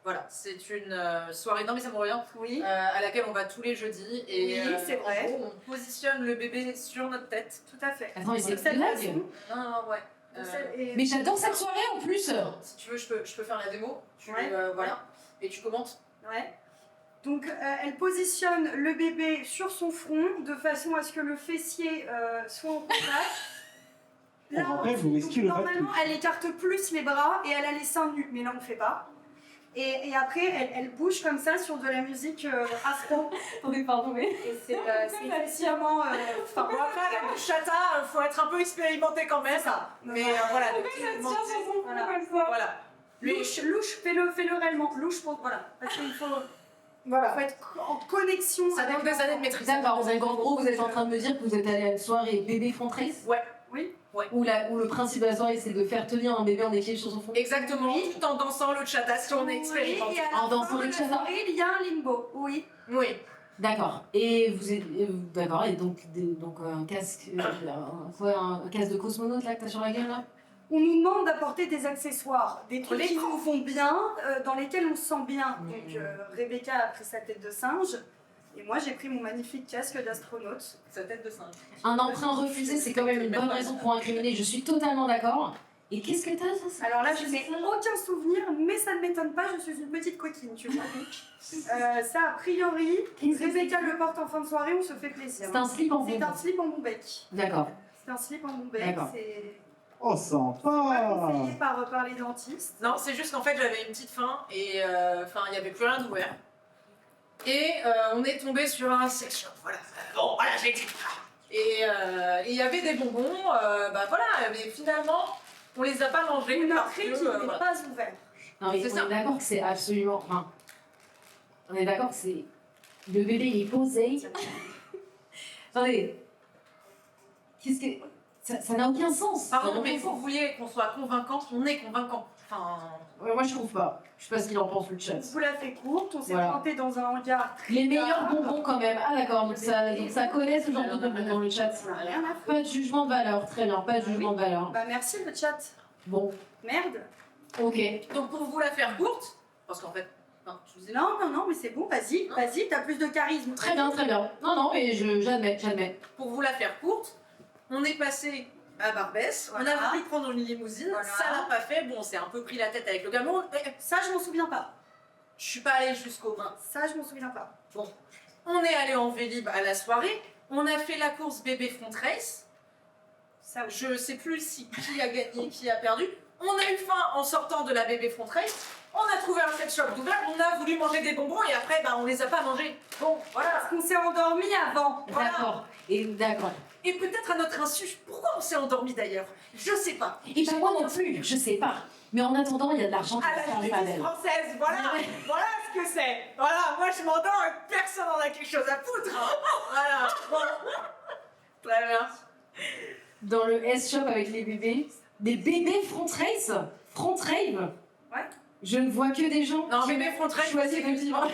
Voilà, c'est une soirée, non mais ça me revient, Oui. à laquelle on va tous les jeudis et Oui, c'est vrai. en gros, on positionne le bébé sur notre tête. Tout à fait. Attends, mais c'est Cette une blague. façon, Non, ouais. et- Mais j'adore cette soirée en plus! Si tu veux, je peux faire la démo. Ouais. Voilà. Et tu commentes. Ouais. Donc, elle positionne le bébé sur son front de façon à ce que le fessier soit en contact. En vrai, vous risquez le normalement, bateau. elle écarte plus les bras et elle a les seins nus, mais là on ne fait pas. Et après, elle bouge comme ça sur de la musique afro. Attendez, pardon, mais. Et c'est effectivement. Enfin, Bon, après, avec le chata, faut être un peu expérimenté quand même. c'est ça. Mais voilà. des petits mouvements. Voilà. Louche, fais-le réellement. Louche pour. Voilà. Parce qu'il faut être en connexion. Ça avec demande des années de maîtrise. D'accord, donc en gros, vous êtes en train de me dire que vous êtes allé à une soirée bébé Fontrace? Ouais. Oui. Où le principe de la soirée, c'est de faire tenir un bébé en équilibre sur son front? Exactement, tout en dansant le chata si on est expérimenté. Oui, et à En la dansant fin de le la chata. soirée, il y a un limbo. Oui. Oui. D'accord. Et vous êtes. D'accord, et donc un casque. Un casque de cosmonaute là que t'as sur la gueule là? On nous demande d'apporter des accessoires, des trucs Les qui cons. nous vont bien, dans lesquels on se sent bien. Mmh. Donc Rebecca a pris sa tête de singe, et moi j'ai pris mon magnifique casque d'astronaute. Sa tête de singe. Un emprunt refusé, c'est quand même une bonne raison pour incriminer, je suis totalement d'accord. Et qu'est-ce que t'as, ça? Alors là, je n'ai aucun souvenir, mais ça ne m'étonne pas, je suis une petite coquine, tu vois. Ça, a priori, Rebecca le porte en fin de soirée, on se fait plaisir. C'est un slip en C'est bombe. un slip en bon bec. D'accord. C'est un slip en bon bec, D'accord. c'est Oh, pas sympa! conseillé par les dentistes. Non, c'est juste qu'en fait j'avais une petite faim et il n'y avait plus rien d'ouvert. Et on est tombé sur un sex shop, voilà. bon, voilà, j'ai été. Et il y avait des bonbons, bah voilà, mais finalement, on les a pas mangés. Une parce entrée que, qui n'est voilà. pas ouverte. Non, mais C'est on ça. est d'accord que c'est absolument. Enfin, on est d'accord que c'est. Le bébé il est posé. Attendez. Qu'est-ce que. Ça n'a aucun sens. Ça n'a Pardon, aucun mais sens. vous vouliez qu'on soit convaincant, on est convaincant. Enfin, Ouais, moi je trouve pas. Je sais pas ce qu'il en pense le chat. On vous l'a fait courte, on s'est Voilà. planté dans un hangar. Les meilleurs bonbons quand même. Ah d'accord, donc ça connaît ce genre de bonbons dans le chat. On a rien à foutre. Pas de jugement de valeur, très bien, pas de jugement de valeur. Bah merci le chat. Bon, Merde. ok. donc pour vous la faire courte, parce qu'en fait, non, tu disais Non, non, non, mais c'est bon, vas-y, vas-y, t'as plus de charisme. Très bien, très bien. Non, non, mais j'admets. pour vous la faire courte, on est passé à Barbès, on Voilà. a voulu prendre une limousine, Voilà. ça l'a pas fait, bon, on s'est un peu pris la tête avec le gamin. Ça, je m'en souviens pas. Je suis pas allée jusqu'au bain. Ça, je m'en souviens pas. On est allé en Vélib à la soirée, on a fait la course bébé front race. Ça, oui. Je sais plus si qui a gagné, qui a perdu. On a eu faim en sortant de la bébé front race. On a trouvé un sex shop d'ouvert, on a voulu manger des bonbons et après, bah, on les a pas mangés. Bon, voilà. Parce qu'on s'est endormi avant. Voilà. D'accord. Et d'accord. Et peut-être à notre insu, pourquoi on s'est endormi d'ailleurs? Je sais pas. Et ben moi non plus, je sais pas. Mais en attendant, il y a de l'argent qui À va la faire les justice panels. française, voilà, Ouais. voilà ce que c'est. Voilà, moi je m'endors et personne n'en a quelque chose à foutre. Voilà, bon. Très bien. Dans le S-Shop avec les bébés. Des bébés front race. Front rave. Ouais. Je ne vois que des gens Non, qui bébé front race, choisissent c'est que le le dimanche.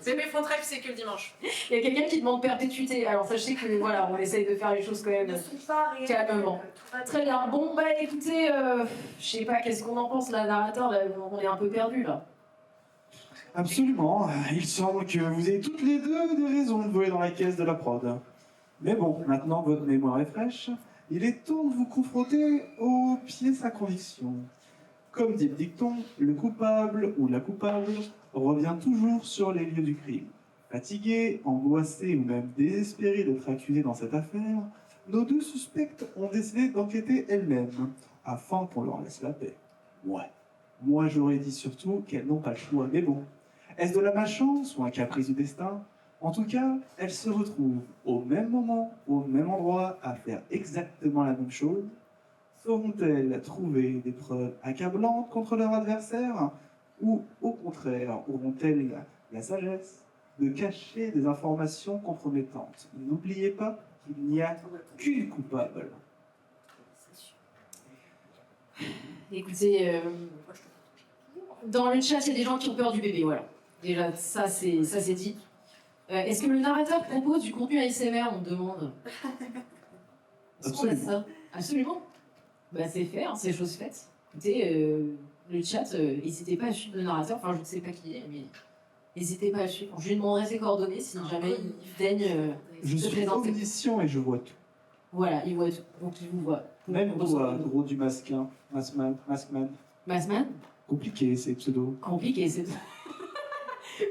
Bébé front race, c'est que le dimanche. Il y a quelqu'un qui demande perpétuité. Alors sachez que voilà, on essaye de faire les choses quand Ils même. ne sont pas réels. Calmement. Tout va Très bien. Bon bah écoutez, je sais pas, qu'est-ce qu'on en pense là, narrateur, là, on est un peu perdu là. Absolument. Il semble que vous ayez toutes les deux des raisons de voler dans la caisse de la prod. Mais bon, maintenant que votre mémoire est fraîche, il est temps de vous confronter aux pièces à conviction. Comme dit le dicton, le coupable ou la coupable revient toujours sur les lieux du crime. Fatigués, angoissés ou même désespérés d'être accusés dans cette affaire, nos deux suspectes ont décidé d'enquêter elles-mêmes, afin qu'on leur laisse la paix. Ouais. Moi j'aurais dit surtout qu'elles n'ont pas le choix, mais bon. Est-ce de la malchance ou un caprice du destin? En tout cas, elles se retrouvent au même moment, au même endroit, à faire exactement la même chose. Sauront-elles trouver des preuves accablantes contre leur adversaire? Ou au contraire, auront-elles la sagesse de cacher des informations compromettantes? N'oubliez pas qu'il n'y a qu'une coupable. Écoutez, dans le chat, il y a des gens qui ont peur du bébé, voilà. Déjà, ça c'est dit. Est-ce que le narrateur propose du contenu ASMR, on me demande? Est-ce qu'on a Absolument. ça? Absolument. Bah c'est fait, hein, c'est chose faite. Écoutez, le chat, n'hésitez pas à suivre le narrateur, enfin je ne sais pas qui est, mais n'hésitez pas à le suivre. Je lui demanderai ses coordonnées si jamais il daigne Je se suis présenter. omniscient et je vois tout. Voilà, il voit tout, donc il vous voit. Même Pour toi, ça. gros du masquin, Maskman. Massman? Compliqué ces pseudos. Compliqué, c'est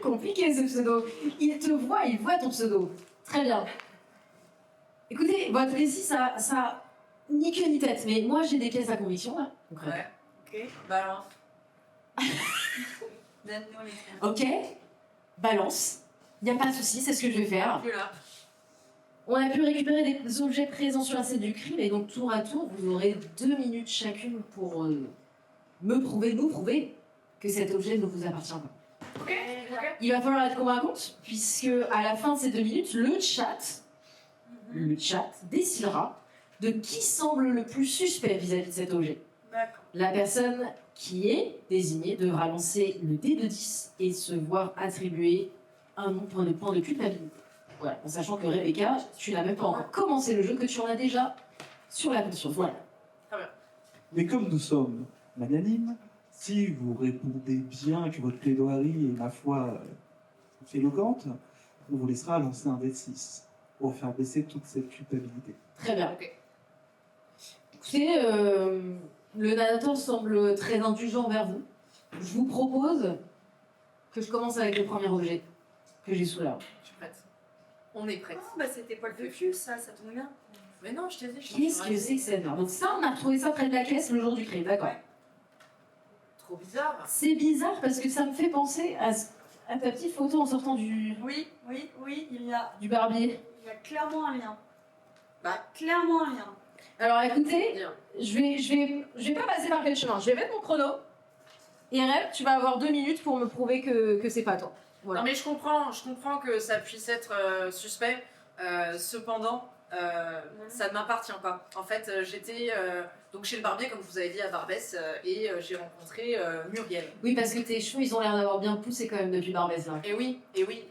compliqué ce pseudo. Il te voit, il voit ton pseudo. Très bien. Écoutez, votre récit, ça ni queue ni tête, mais moi j'ai des pièces à conviction là. concrètement. Ouais. Ok, balance. Donne-nous les trucs. Ok, balance. Y a pas de souci, c'est ce que je vais faire. Plus là. On a pu récupérer des objets présents sur la scène du crime et donc tour à tour, vous aurez 2 minutes chacune pour nous prouver que cet objet ne vous appartient pas. Ok, ok. Il va falloir être convaincante, puisque à la fin de ces 2 minutes, le chat décidera de qui semble le plus suspect vis-à-vis de cet objet. D'accord. La personne qui est désignée devra lancer le dé de 10 et se voir attribuer un nombre de points de culpabilité. Voilà, en sachant que Rebecca, tu n'as même pas encore commencé le jeu, que tu en as déjà sur la conscience. Voilà. Mais comme nous sommes magnanimes, si vous répondez bien que votre plaidoirie est, ma foi, éloquente, on vous laissera lancer un dé de 6 pour faire baisser toute cette culpabilité. Très bien. Ok. Écoutez, le narrateur semble très indulgent vers vous. Je vous propose que je commence avec le premier objet que j'ai sous la main. Je suis prête. On est prête. Ah, bah c'était poil de cul, ça tombe bien. Mais non, je t'ai dit. je Qu'est-ce suis que c'est que cette merde? Donc ça, on a retrouvé ça près de la caisse le jour du crime, d'accord. Ouais. Trop bizarre. C'est bizarre parce que ça me fait penser à ta petite photo en sortant du Oui, il y a barbier. Il y a clairement un lien. Bah. Clairement un lien. Alors écoutez, je vais pas passer par quel chemin. Je vais mettre mon chrono. Et Rêve, tu vas avoir 2 minutes pour me prouver que c'est pas toi. Voilà. Non mais je comprends que ça puisse être suspect. Cependant, ça ne m'appartient pas. En fait, j'étais donc chez le barbier, comme je vous avais dit, à Barbès, et j'ai rencontré Muriel. Oui, parce que tes cheveux, ils ont l'air d'avoir bien poussé quand même depuis Barbès là. Et oui.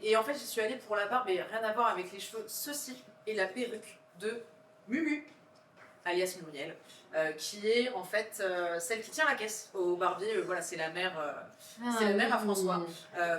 Et en fait, j'y suis allée pour la barbe, et rien à voir avec les cheveux. Ceci est la perruque de Mumu, alias Muriel, qui est en fait celle qui tient la caisse au barbier. Voilà, c'est la mère, c'est la mère à François.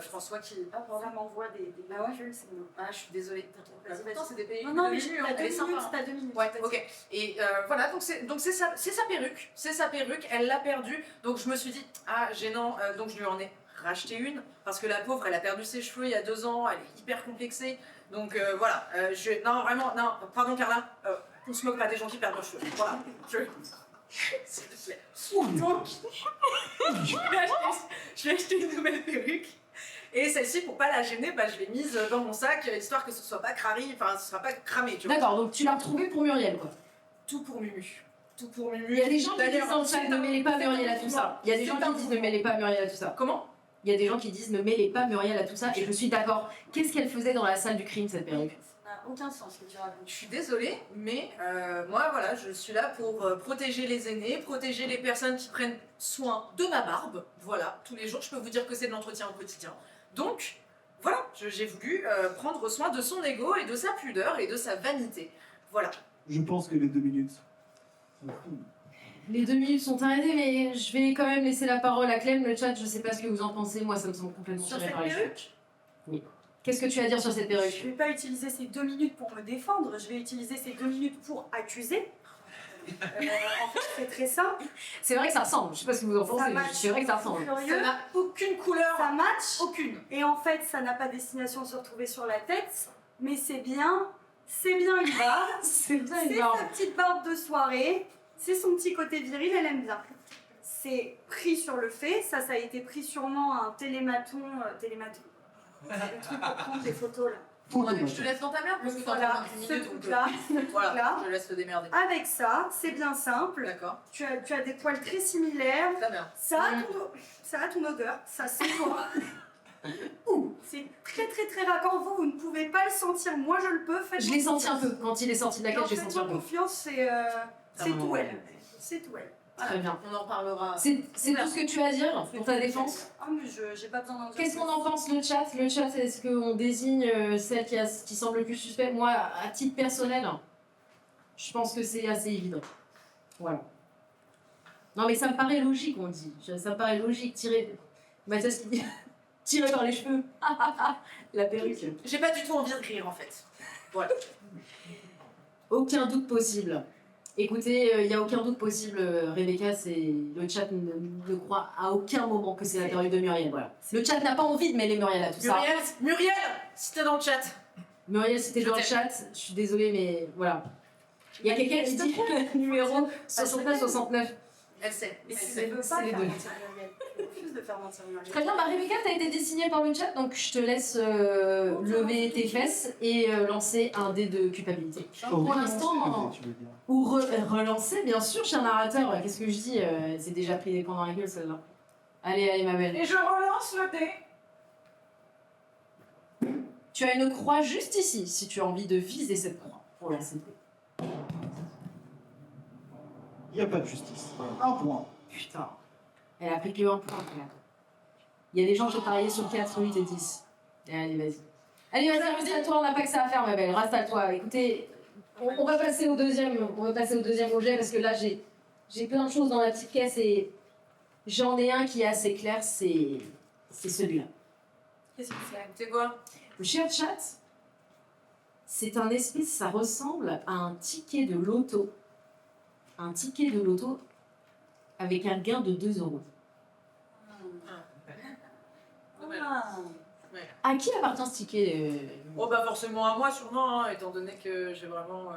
François qui. Ah, pardon. Ça m'envoie des majoles, c'est bon. Ah, je suis désolée. Vas-y, Pourtant, c'est des pays. Non, non, mais Mumu, t'as elle est 2 sympa, minutes, hein. t'as 2 minutes. Ouais, ok. Et voilà, donc c'est sa perruque, elle l'a perdue. Donc je me suis dit, ah gênant, donc je lui en ai racheté une, parce que la pauvre, elle a perdu ses cheveux il y a 2 ans, elle est hyper complexée. Donc voilà, non vraiment, non, pardon Carla, on se moque pas des gens qui perdent leurs cheveux. Voilà, s'il te plaît. Donc, je lui ai acheté une nouvelle perruque. Et celle-ci, pour pas la gêner, bah, je l'ai mise dans mon sac, histoire que ce soit pas crari, enfin, ce sera pas cramé, tu vois. D'accord, donc tu l'as retrouvée pour Muriel quoi. Tout pour Mumu. Tout pour Mumu. Il y a des gens qui disent D'ailleurs, dans le chat ne mêlez pas Muriel à tout ça. Il y a des gens qui disent ne mêlez pas Muriel à tout ça. Comment? Il y a des gens qui disent ne mêlez pas Muriel à tout ça et je suis d'accord. Qu'est-ce qu'elle faisait dans la salle du crime cette perruque? Ça n'a aucun sens ce que tu racontes. Je suis désolée, mais moi, voilà, je suis là pour protéger les aînés, protéger les personnes qui prennent soin de ma barbe. Voilà, tous les jours, je peux vous dire que c'est de l'entretien au quotidien. Donc, voilà, j'ai voulu prendre soin de son ego et de sa pudeur et de sa vanité. Voilà. Je pense que les 2 minutes. Les 2 minutes sont arrêtées, mais je vais quand même laisser la parole à Clem. Le chat, je sais pas ce que vous en pensez. Moi, ça me semble complètement Sur tiré cette par les cheveux. perruque, Qu'est-ce que tu as à dire sur cette je perruque? vais pas utiliser ces 2 minutes pour me défendre, je vais utiliser ces 2 minutes pour accuser. En fait, c'est très simple. C'est vrai que ça ressemble. Je sais pas ce que vous en pensez. match. C'est vrai que ça ressemble. Ça Curieux. n'a aucune couleur, Ça match. aucune. Et en fait, ça n'a pas destination de se retrouver sur la tête, mais c'est bien une barbe. C'est bien C'est une barbe. sa petite barbe de soirée, c'est son petit côté viril, elle aime bien. C'est pris sur le fait, ça a été pris sûrement à un télématon. Le truc pour prendre des photos là. Ouais, je te laisse dans ta merde parce que t'en as Voilà, 20 ce minutes. Donc, truc-là. voilà, là. je te laisse te démerder. Avec ça, c'est bien simple. D'accord, Tu as des poils très similaires. très bien. Ça a ton odeur, ça sent bon. Ouh, c'est très très très raccord. Vous ne pouvez pas le sentir. Moi, je le peux. Je l'ai senti un peu. Quand il est sorti de la cage, j'ai senti un Faites-moi peu. confiance, c'est tout elle. C'est tout elle. Très bien. On en reparlera. C'est tout ce que tu as à dire pour ta défense? Ah, mais j'ai pas besoin d'en dire. Qu'est-ce qu'on en pense le chat? Le chat, est-ce qu'on désigne celle qui semble le plus suspecte? Moi, à titre personnel, je pense que c'est assez évident. Voilà. Non mais ça me paraît logique, on dit. Ça me paraît logique. Mathias qui dit tirer par les cheveux. La perruque. J'ai pas du tout envie de rire en fait. Voilà. Aucun doute possible. Écoutez, il n'y a aucun doute possible, Rebecca, le chat ne croit à aucun moment que c'est la perruque de Muriel. Voilà. Le chat n'a pas envie de mêler Muriel à tout ça. Muriel, si t'es dans le chat. Muriel, si t'es dans le chat, je suis désolée, mais voilà. Il y a quelqu'un qui dit le numéro 69-69. Elle sait. Mais Elle tu sait. ne veux c'est pas les faire deux. mentir Muriel. Tu refuses de faire mentir Muriel. Très bien, bah Rebecca, t'as été désignée par le chat, donc je te laisse lever tes fesses et lancer un dé de culpabilité. Pour l'instant, Tu veux dire. ou relancer, bien sûr, cher narrateur. Qu'est-ce que je dis? C'est déjà pris des points dans la gueule, celle-là. Allez, ma belle. Et je relance le dé. Tu as une croix juste ici, si tu as envie de viser cette croix pour lancer le dé. Il n'y a pas de justice. Un point. Putain. Elle a pris que un point, frère. Il y a des gens qui ont parié sur 4, 8 et 10. Allez, vas-y. Allez, vas-y, installe-toi, on n'a pas que ça à faire, ma belle. Installe-toi. Écoutez, on va passer au deuxième objet parce que là, j'ai plein de choses dans la petite caisse et j'en ai un qui est assez clair, c'est celui-là. Qu'est-ce que c'est? C'est quoi? Le cher chat, c'est un espèce, ça ressemble à un ticket de loto. Un ticket de loto avec un gain de 2 €. Ah. À qui appartient ce ticket Oh bah forcément à moi sûrement, hein, étant donné que j'ai vraiment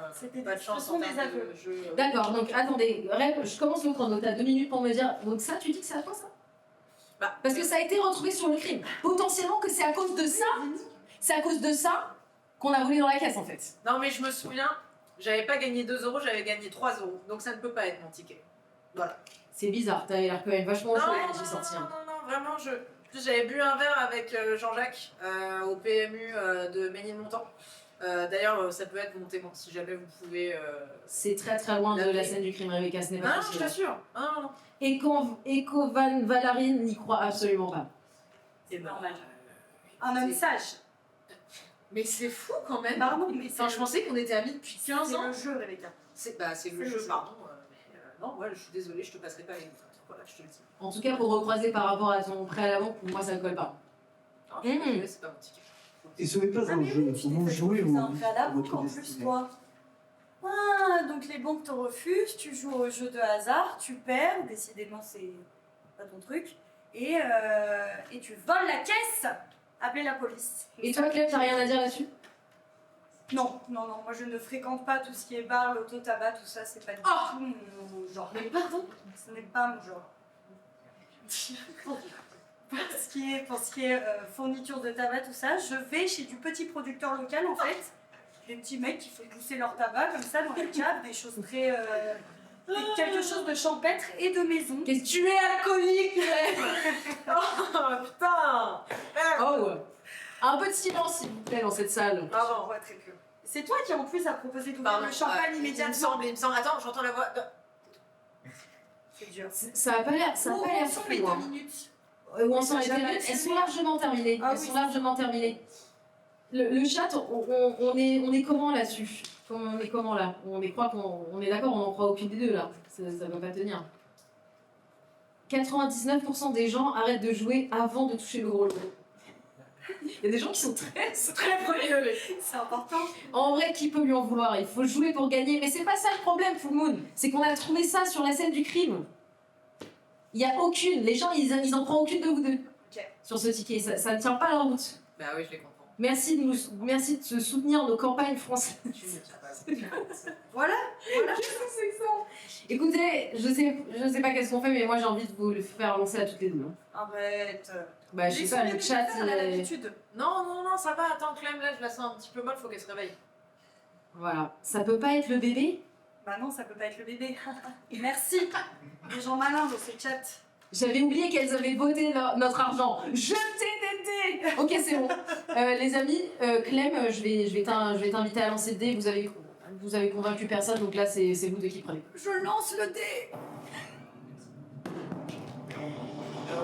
pas de chance ce sont en des termes aveux. de jeu. D'accord, donc attendez, Rêve, je commence le chrono, t'as 2 minutes pour me dire. Donc ça, tu dis que c'est à toi ça? Bah, Parce que ça a été retrouvé sur le crime. Potentiellement que c'est à cause de ça, qu'on a volé dans la caisse en fait. Non, mais je me souviens, j'avais pas gagné 2 euros, j'avais gagné 3 euros. Donc ça ne peut pas être mon ticket. Voilà. C'est bizarre, t'avais l'air quand même vachement Non, chaud non, quand j'ai sorti. non, vraiment, j'avais bu un verre avec Jean-Jacques au PMU de Ménilmontant. D'ailleurs, ça peut être mon témoin si jamais vous pouvez. C'est très très loin de la scène du crime, Rebecca, ce n'est pas Non, je possible. t'assure. Non. Echo Van Valarine n'y croit absolument pas. C'est normal. Un homme sage. Mais c'est fou quand même. Pardon, mais Enfin, je pensais qu'on était amis depuis 15 ans. C'est le jeu, Rebecca. C'est le jeu, pardon. Non, ouais, je suis désolée, je te passerai pas les notes. Voilà, je te le dis. En tout cas, pour recroiser par rapport à ton préalable, pour moi ça ne colle pas. Non, je suis désolée, c'est pas mon ticket. Et ce n'est pas un jeu, vous jouez C'est un ou préalable votre en plus, destinée. toi. Ah, donc les banques te refusent, tu joues au jeu de hasard, tu perds, décidément c'est pas ton truc, et tu voles la caisse. Appelez la police. Et toi, Clem, t'as rien à dire là-dessus? Non, moi je ne fréquente pas tout ce qui est bar, l'auto, tabac, tout ça, c'est pas du Oh tout mon genre. Mais pardon. Ce n'est pas mon genre. Pour ce qui est fourniture de tabac, tout ça, je vais chez du petit producteur local en fait. Des petits mecs qui font pousser leur tabac comme ça dans les caves, des choses très. Quelque chose de champêtre et de maison. Qu'est-ce que tu es alcoolique, Clem? Oh putain. Oh ouais. Un peu de silence, s'il vous plaît, dans cette salle. Ah, on voit très peu. C'est toi qui en plus a proposé d'ouvrir le champagne immédiatement. Il me semble. Attends, j'entends la voix. C'est dur. Ça a pas l'air, les fou, hein. 2 minutes. Où en sont les Jamais minutes? Elles sont largement terminées. Ah Elles oui, sont c'est largement terminées. Le chat, on est comment là-dessus? On est comment là? On est d'accord, on en croit aucune des deux là. Ça ne va pas tenir. 99% des gens arrêtent de jouer avant de toucher le gros lot. Il y a des gens qui sont très premiers. C'est important. En vrai, qui peut lui en vouloir? Il faut jouer pour gagner. Mais c'est pas ça le problème, Full Moon. C'est qu'on a trouvé ça sur la scène du crime. Il y a aucune. Les gens, ils en prennent aucune de vous deux. Ok. Sur ce ticket. Ça ne tient pas la route. Bah oui, je les comprends. Merci de se soutenir nos campagnes françaises. Voilà. Écoutez, je sais pas qu'est-ce qu'on fait, mais moi j'ai envie de vous le faire lancer à toutes les deux. Hein. Arrête. Bah, je sais pas, le chat. On a l'habitude. Non, ça va. Attends, Clem, là, je la sens un petit peu molle, faut qu'elle se réveille. Voilà. Ça peut pas être le bébé? Bah non, ça peut pas être le bébé. Merci. Les gens malins dans ce chat. J'avais oublié qu'elles avaient voté notre argent. Jetez des dés. Ok, c'est bon. Les amis, Clem, je vais t'inviter à lancer le dé. Vous avez convaincu personne, donc là, c'est vous deux qui prenez. Je lance le dé.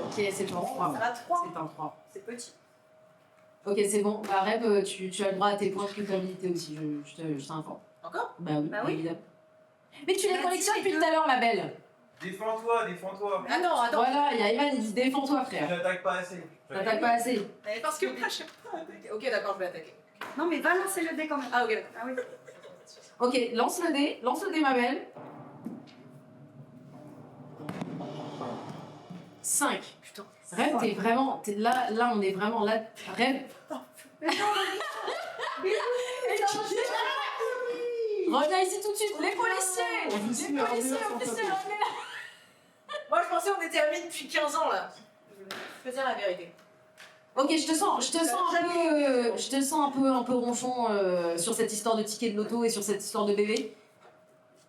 Ok, c'est un 3. Ça va 3. C'est un 3. C'est petit. Ok, c'est bon. Bah, Reb, tu as le droit à tes points de culpabilité aussi, je t'informe. Encore? Bah oui, Bah oui. évidemment. Mais tu les Merci, collectionnes les depuis deux. tout à l'heure, ma belle. Défends-toi. Attends. Voilà, il y a Ivan, il dit défends-toi, Je frère. n'attaque pas assez. T'attaques pas assez. Parce que moi, je sais pas. Ok, d'accord, je vais attaquer. Non, mais va lancer le dé quand même. Ah, ok, d'accord. Ah oui. Ok, lance le dé, ma belle. 5. Putain. Rêve, là, on est vraiment là. Rêve. Mais non, Reviens ici tout de suite, les policiers. Officier, Les policiers, revenez, officiers, sans revenez là. Moi, je pensais qu'on était amis depuis 15 ans, là. Je peux dire la vérité. Ok, je te sens un peu ronchon sur cette histoire de ticket de loto et sur cette histoire de bébé.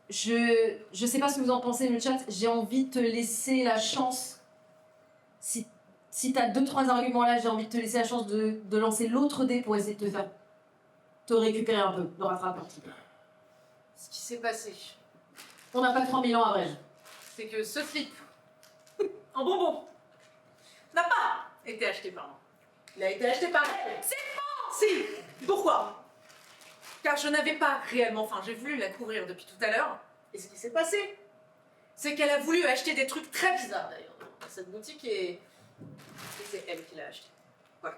Je sais pas ce que vous en pensez, le chat. J'ai envie de te laisser la chance. Si t'as 2-3 arguments là, j'ai envie de te laisser la chance de lancer l'autre dé pour essayer de te récupérer un peu, de rattraper un petit peu. Ce qui s'est passé, On n'a pas 3000 ans à vrai. c'est que ce slip en bonbon n'a pas été acheté par moi. Il a été acheté par elle. C'est faux. Si. Pourquoi? Car je n'avais pas réellement faim. J'ai voulu la couvrir depuis tout à l'heure. Et ce qui s'est passé, c'est qu'elle a voulu acheter des trucs très bizarres d'ailleurs dans cette boutique et c'est elle qui l'a acheté. Voilà.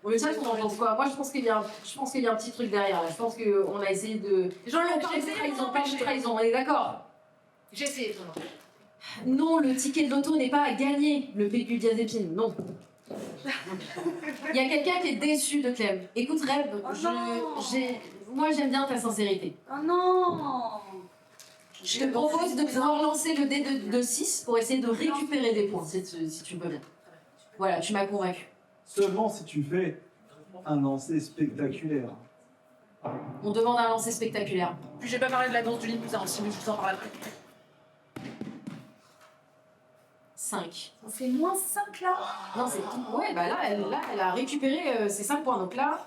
Mais ça, on en pense quoi? Moi, je pense qu'il y a un petit truc derrière là. Je pense qu'on a essayé de. J'en ai Pas de essayé de trahison, m'en pas de empêcher. trahison, on est d'accord? J'ai essayé de m'en empêcher. Non, le ticket de loto n'est pas à gagner, le péculiazépine, non. Il y a quelqu'un qui est déçu de Clem. Écoute, Reb, Oh non. moi j'aime bien ta sincérité. Oh non. Je te propose de pouvoir lancer le dé de 6 pour essayer de récupérer des points, si tu veux bien. Voilà, tu m'as convaincu. Seulement si tu fais un lancer spectaculaire. On demande un lancer spectaculaire. Puis j'ai pas parlé de la danse du lit plus aussi, mais je vous en parle après. 5. On fait moins 5 là. Non, c'est tout. Ouais, bah là, elle a récupéré ses 5 points. Donc là,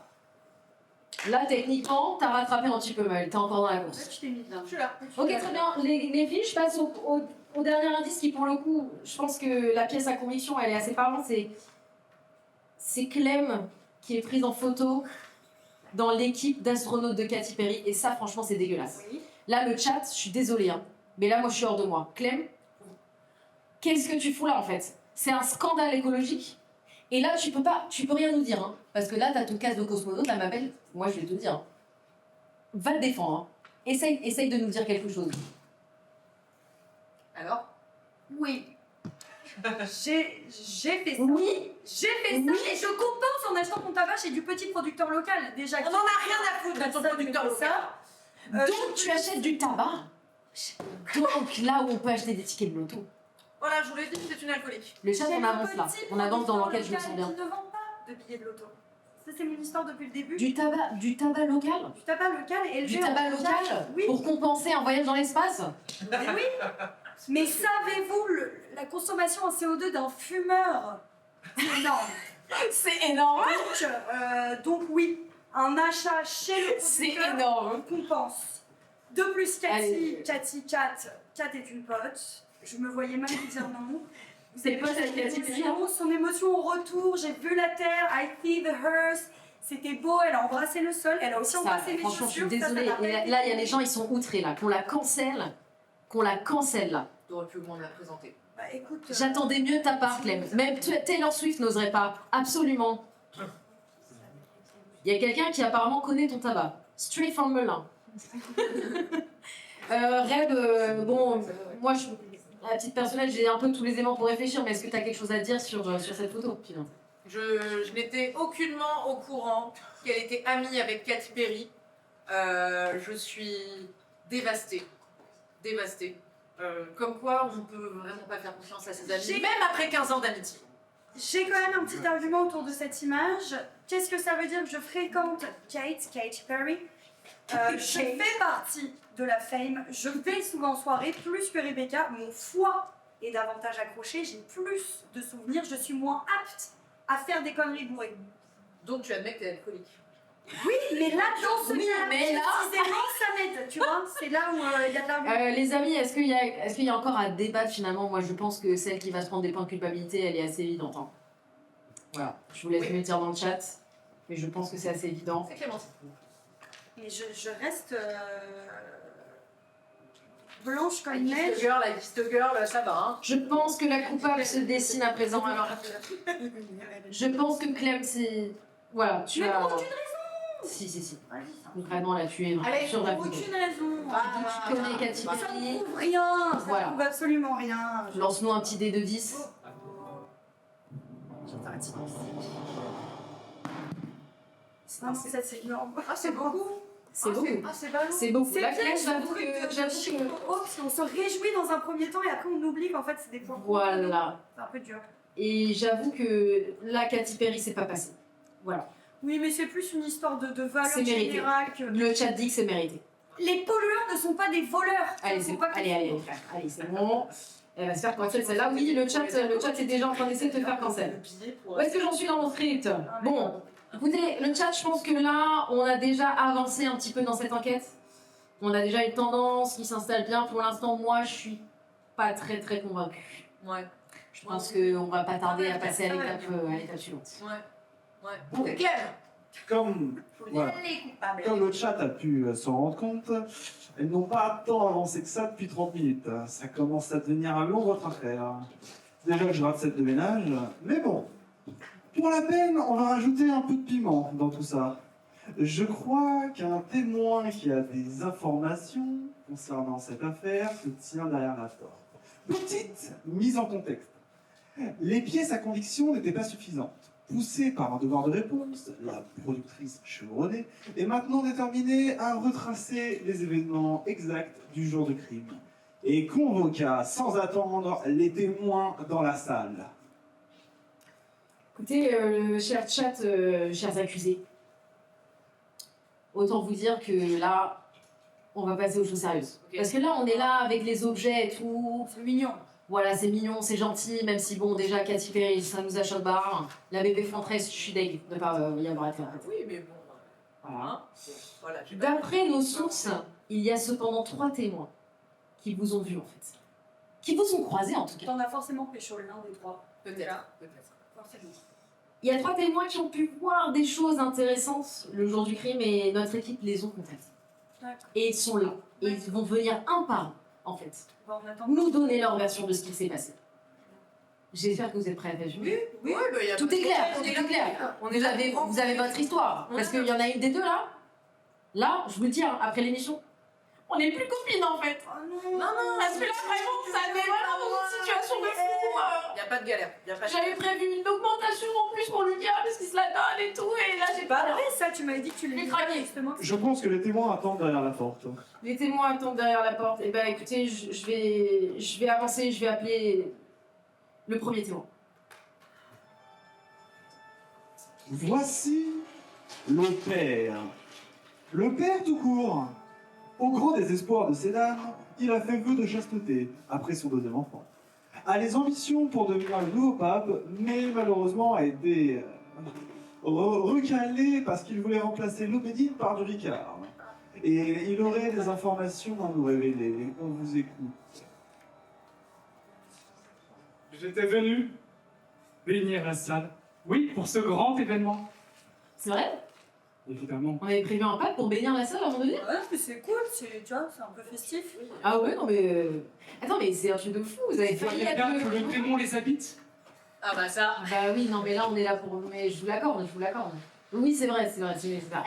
techniquement, t'as rattrapé un petit peu mal. T'es encore dans la Là, course. tu t'es mis là. Je suis là. Ok, très bien. Les filles, je passe au dernier indice qui, pour le coup, je pense que la pièce à conviction, elle est assez parlante. C'est Clem qui est prise en photo dans l'équipe d'astronautes de Katy Perry. Et ça, franchement, c'est dégueulasse. Oui. Là, le chat, je suis désolée, hein, mais là, moi, je suis hors de moi. Clem, qu'est-ce que tu fous là, en fait? C'est un scandale écologique. Et là, tu peux rien nous dire, hein, parce que là, t'as ton casque de cosmonaute, là, ma belle, moi, je vais te dire. Hein. Va te défendre. Hein. Essaye de nous dire quelque chose. Alors? Oui. J'ai fait ça. Oui. J'ai fait ça et je compense en achetant mon tabac chez du petit producteur local. Déjà, On en a rien à foutre de ton producteur local. Donc, tu achètes du tabac. Donc, là où on peut acheter des tickets de loto. Voilà, je vous l'ai dit, c'est une alcoolique. Le chat, on avance là. On avance dans l'enquête, je me sens bien. Qui ne vend pas de billets de loto. Ça, c'est mon histoire depuis le début. Du tabac local? Du tabac local élevé Du tabac en local? Oui. Pour compenser un voyage dans l'espace? Mais oui. Mais savez-vous la consommation en CO2 d'un fumeur? C'est énorme. C'est énorme! Donc oui, un achat chez le C'est producteur énorme! compense. De plus, Allez. Kat est une pote. Je me voyais même lui dire non. C'est pas cette Katy Perry, hein. Son émotion au retour, j'ai vu la terre, I see the hearth. C'était beau, elle a embrassé le sol, elle a aussi Ça, embrassé mes franchement, je suis chaussures. désolée. Ça m'a Et là, il y a les gens, ils sont outrés là. Qu'on la cancelle là. T'aurais pu au moins me la présenter. Bah écoute. J'attendais mieux de ta part, Clem. Même Taylor Swift n'oserait pas. Absolument. Il y a quelqu'un qui apparemment connaît ton tabac. Straight from Melun. Reb, bon, moi, à titre personnel, j'ai un peu tous les éléments pour réfléchir, mais est-ce que tu as quelque chose à dire sur cette photo? Puis, Je n'étais aucunement au courant qu'elle était amie avec Katy Perry. Je suis dévastée. Dévastée. Comme quoi, on peut vraiment pas faire confiance à ses amis, même après 15 ans d'amitié. J'ai quand même un petit argument autour de cette image. Qu'est-ce que ça veut dire que je fréquente Katy Perry? Je fais partie de la fame. Je vais souvent en soirée, plus que Rebecca. Mon foie est davantage accroché. J'ai plus de souvenirs. Je suis moins apte à faire des conneries bourrées. Donc tu admets que t'es alcoolique. Oui, mais là, dans ce cas, mais là- précisément, ça m'aide. Tu vois, c'est là où il y a de l'argument. les amis, est-ce qu'il y a encore à débattre finalement? Moi, je pense que celle qui va se prendre des points de culpabilité, elle est assez évidente. Hein. Voilà, je vous laisse Oui. me dire dans le chat, mais je pense que c'est assez évident. C'est Clémentine. Mais je reste blanche comme La neige. Gist Girl, ça va. Hein. Je pense que la coupable se dessine à présent. Alors, je pense que Clem, c'est. Voilà, tu Mais as. pour aucune Si. Vas-y, Concrètement, là, tu es allez, sur la pour photo. aucune raison. Tu connais Katy Ça Perry. ne prouve rien. Ça Voilà. ne prouve absolument rien. Lance-nous un petit dé de 10. Non, ça c'est énorme. Ah, c'est beaucoup. C'est beaucoup. Ah, c'est ballot. C'est beaucoup. C'est La bien Clem, ce j'avoue truc que. de j'avoue chico que- haut, parce qu'on se réjouit dans un premier temps et après on oublie qu'en fait c'est des points. Voilà. C'est un peu dur. Et j'avoue que là, Katy Perry, c'est pas passé. Voilà. Oui, mais c'est plus une histoire de valeur C'est mérité. générale que. Le chat dit que c'est mérité. Les pollueurs ne sont pas des voleurs. Allez, Faut c'est pas allez, c'est bon. Elle va se faire cancel celle-là. Oui, le chat est déjà en train d'essayer de te faire cancel. Où est-ce que j'en suis dans mon script? Bon, écoutez, le chat, je pense que là, on a déjà avancé un petit peu dans cette enquête. On a déjà une tendance qui s'installe bien. Pour l'instant, moi, je suis pas très convaincue. Ouais. Je pense qu'on va pas tarder à passer à l'étape suivante. Ouais. C'est Clem. Comme, voilà, Les coupables. comme le chat a pu s'en rendre compte, elles n'ont pas tant avancé que ça depuis 30 minutes. Ça commence à devenir un long votre affaire. Déjà que je rate cette de ménage, mais bon, pour la peine, on va rajouter un peu de piment dans tout ça. Je crois qu'un témoin qui a des informations concernant cette affaire se tient derrière la porte. Petite mise en contexte. Les pièces à conviction n'étaient pas suffisantes. Poussée par un devoir de réponse, la productrice chevronnée est maintenant déterminée à retracer les événements exacts du jour du crime et convoqua sans attendre les témoins dans la salle. Écoutez, cher chat, chers accusés, autant vous dire que là, on va passer aux choses sérieuses. Ok. Parce que là, on est là avec les objets et tout. C'est mignon. Voilà, c'est mignon, c'est gentil, même si bon, déjà, Katy Perry, ça nous achète barre. La bébé Fontresse, je suis deg de pas y avoir été en fait. Oui, mais bon. Voilà. Hein, voilà, j'ai pas- D'après nos sources, il y a cependant 3 témoins qui vous ont vu en fait. Qui vous ont croisé en tout cas. T'en as forcément pécho l'un des trois. Peut-être, peut-être. Forcément. Il y a 3 témoins qui ont pu voir des choses intéressantes le jour du crime et notre équipe les ont contactés. D'accord. Et ils sont là. Et ils vont venir un par un, en fait, Bon, on attend. nous donner leur version de ce qui s'est passé. J'espère que vous êtes prêts à résumer. Oui, bah, y a Tout pas est de clair, problème, tout on est est là. clair. On est là. Vous avez votre histoire. Parce qu'il y en a une des deux là. Là, je vous le dis, hein, après l'émission, on n'est plus copines en fait. Oh non. Non, non, Parce que là, vraiment, ça met vraiment dans une situation de fou. Y a pas de galère. Y a pas de J'avais prévu une augmentation en plus pour Lucas parce qu'il se la donne et tout. Et là, j'ai Bah pas. ouais, ça, tu m'avais dit que tu l'as J'ai dit craqué. justement. Je pense que les témoins attendent derrière la porte. Les témoins attendent derrière la porte. Et ben écoutez, je vais avancer, je vais appeler le premier témoin. Voici le père. Le père tout court. Au grand désespoir de ces dames, il a fait vœu de chasteté après son deuxième enfant. A les ambitions pour devenir le nouveau pape, mais malheureusement a été recalé parce qu'il voulait remplacer l'Aubédine par du Ricard. Et il aurait des informations à nous révéler. On vous écoute. J'étais venu bénir la salle. Oui, pour ce grand événement. C'est vrai? Évidemment. On avait prévu un pack pour bénir la salle à un moment donné? Ouais, mais c'est cool, c'est, tu vois, c'est un peu festif. Ah ouais, non mais. Attends, mais c'est un truc de fou, vous avez Vous failli voyez être bien le. que le démon les habite. Ah bah ça. Bah oui, non mais là on est là pour. Mais je vous l'accorde, je vous l'accorde. Oui, c'est vrai, c'est vrai.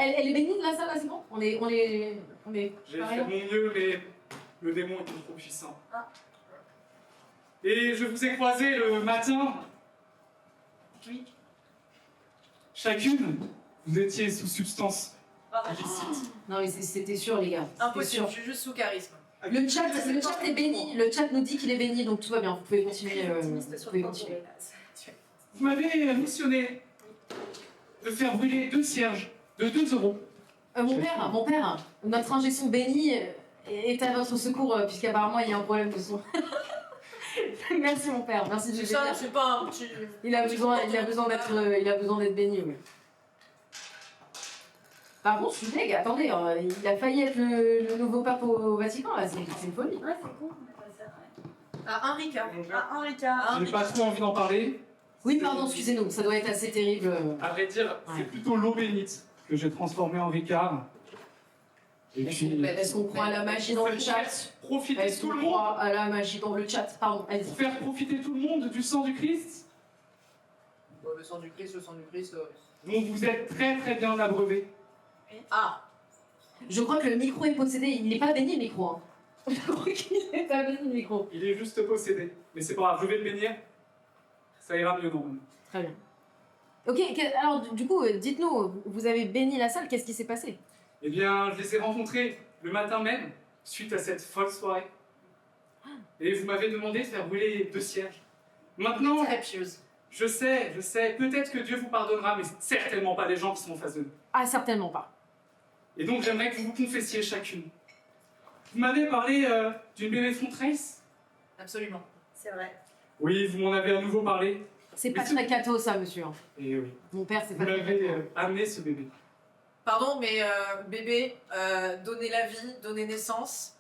Elle est bénie de la salle là, c'est bon? On est. J'ai pareil, fait là mon mieux, mais le démon était trop puissant. Ah. Et je vous ai croisé le matin. Oui. Chacune, vous étiez sous substance Ah, illicite. Non mais c'était sûr, les gars. C'était Impossible, sûr. je suis juste sous charisme. Le chat est béni. Le chat nous dit qu'il est béni, donc tout va bien. Vous pouvez continuer. optimiste Vous sur pouvez le continuer. corps. Vous m'avez missionné de faire brûler 2 cierges de 2 euros. Mon père, notre injection bénie est à votre secours, puisqu'apparemment il y a un problème de son. Merci mon père, merci de C'est le ça, bénir. c'est pas un petit. Il a besoin d'être béni, oui. Par contre, je suis deg, attendez, il a failli être le nouveau pape au Vatican, là, c'est une folie. Ouais, c'est cool. Ouais. Ah, un Ricard. Ah, Henrika. Ah, J'ai pas trop envie d'en parler. Oui, pardon, excusez-nous, ça doit être assez terrible. À vrai dire, Ouais. c'est plutôt l'eau bénite que j'ai transformée en Ricard. Et puis, Est-ce qu'on croit à la magie dans le chat? profiter Est-ce tout qu'on le monde, croit à la magie dans le chat? Pardon, allez-y. faire profiter tout le monde du sang du Christ, Ouais, le sang du Christ, le sang du Christ. dont vous êtes très très bien abreuvé. Ah, Je crois que le micro est possédé, il n'est pas béni le micro. Hein. Je crois qu'il n'est pas béni le micro. Il est juste possédé. Mais c'est pas grave, je vais le bénir. Ça ira mieux normalement. Très bien. Ok, alors du coup, dites-nous, vous avez béni la salle, qu'est-ce qui s'est passé? Eh bien, je les ai rencontrés le matin même, suite à cette folle soirée. Et vous m'avez demandé de faire brûler 2 cierges. Maintenant, très pieuse. je sais, peut-être que Dieu vous pardonnera, mais c'est certainement pas les gens qui sont en face de nous. Ah, certainement pas. Et donc, j'aimerais que vous vous confessiez chacune. Vous m'avez parlé d'une bébé Fontrace. Absolument. C'est vrai. Oui, vous m'en avez à nouveau parlé. C'est pas Mais c'est- très catho ça, monsieur. hein. Et oui, Mon père, c'est vous pas très m'avez catho. amené ce bébé. Pardon, mais bébé, donner la vie, donner naissance,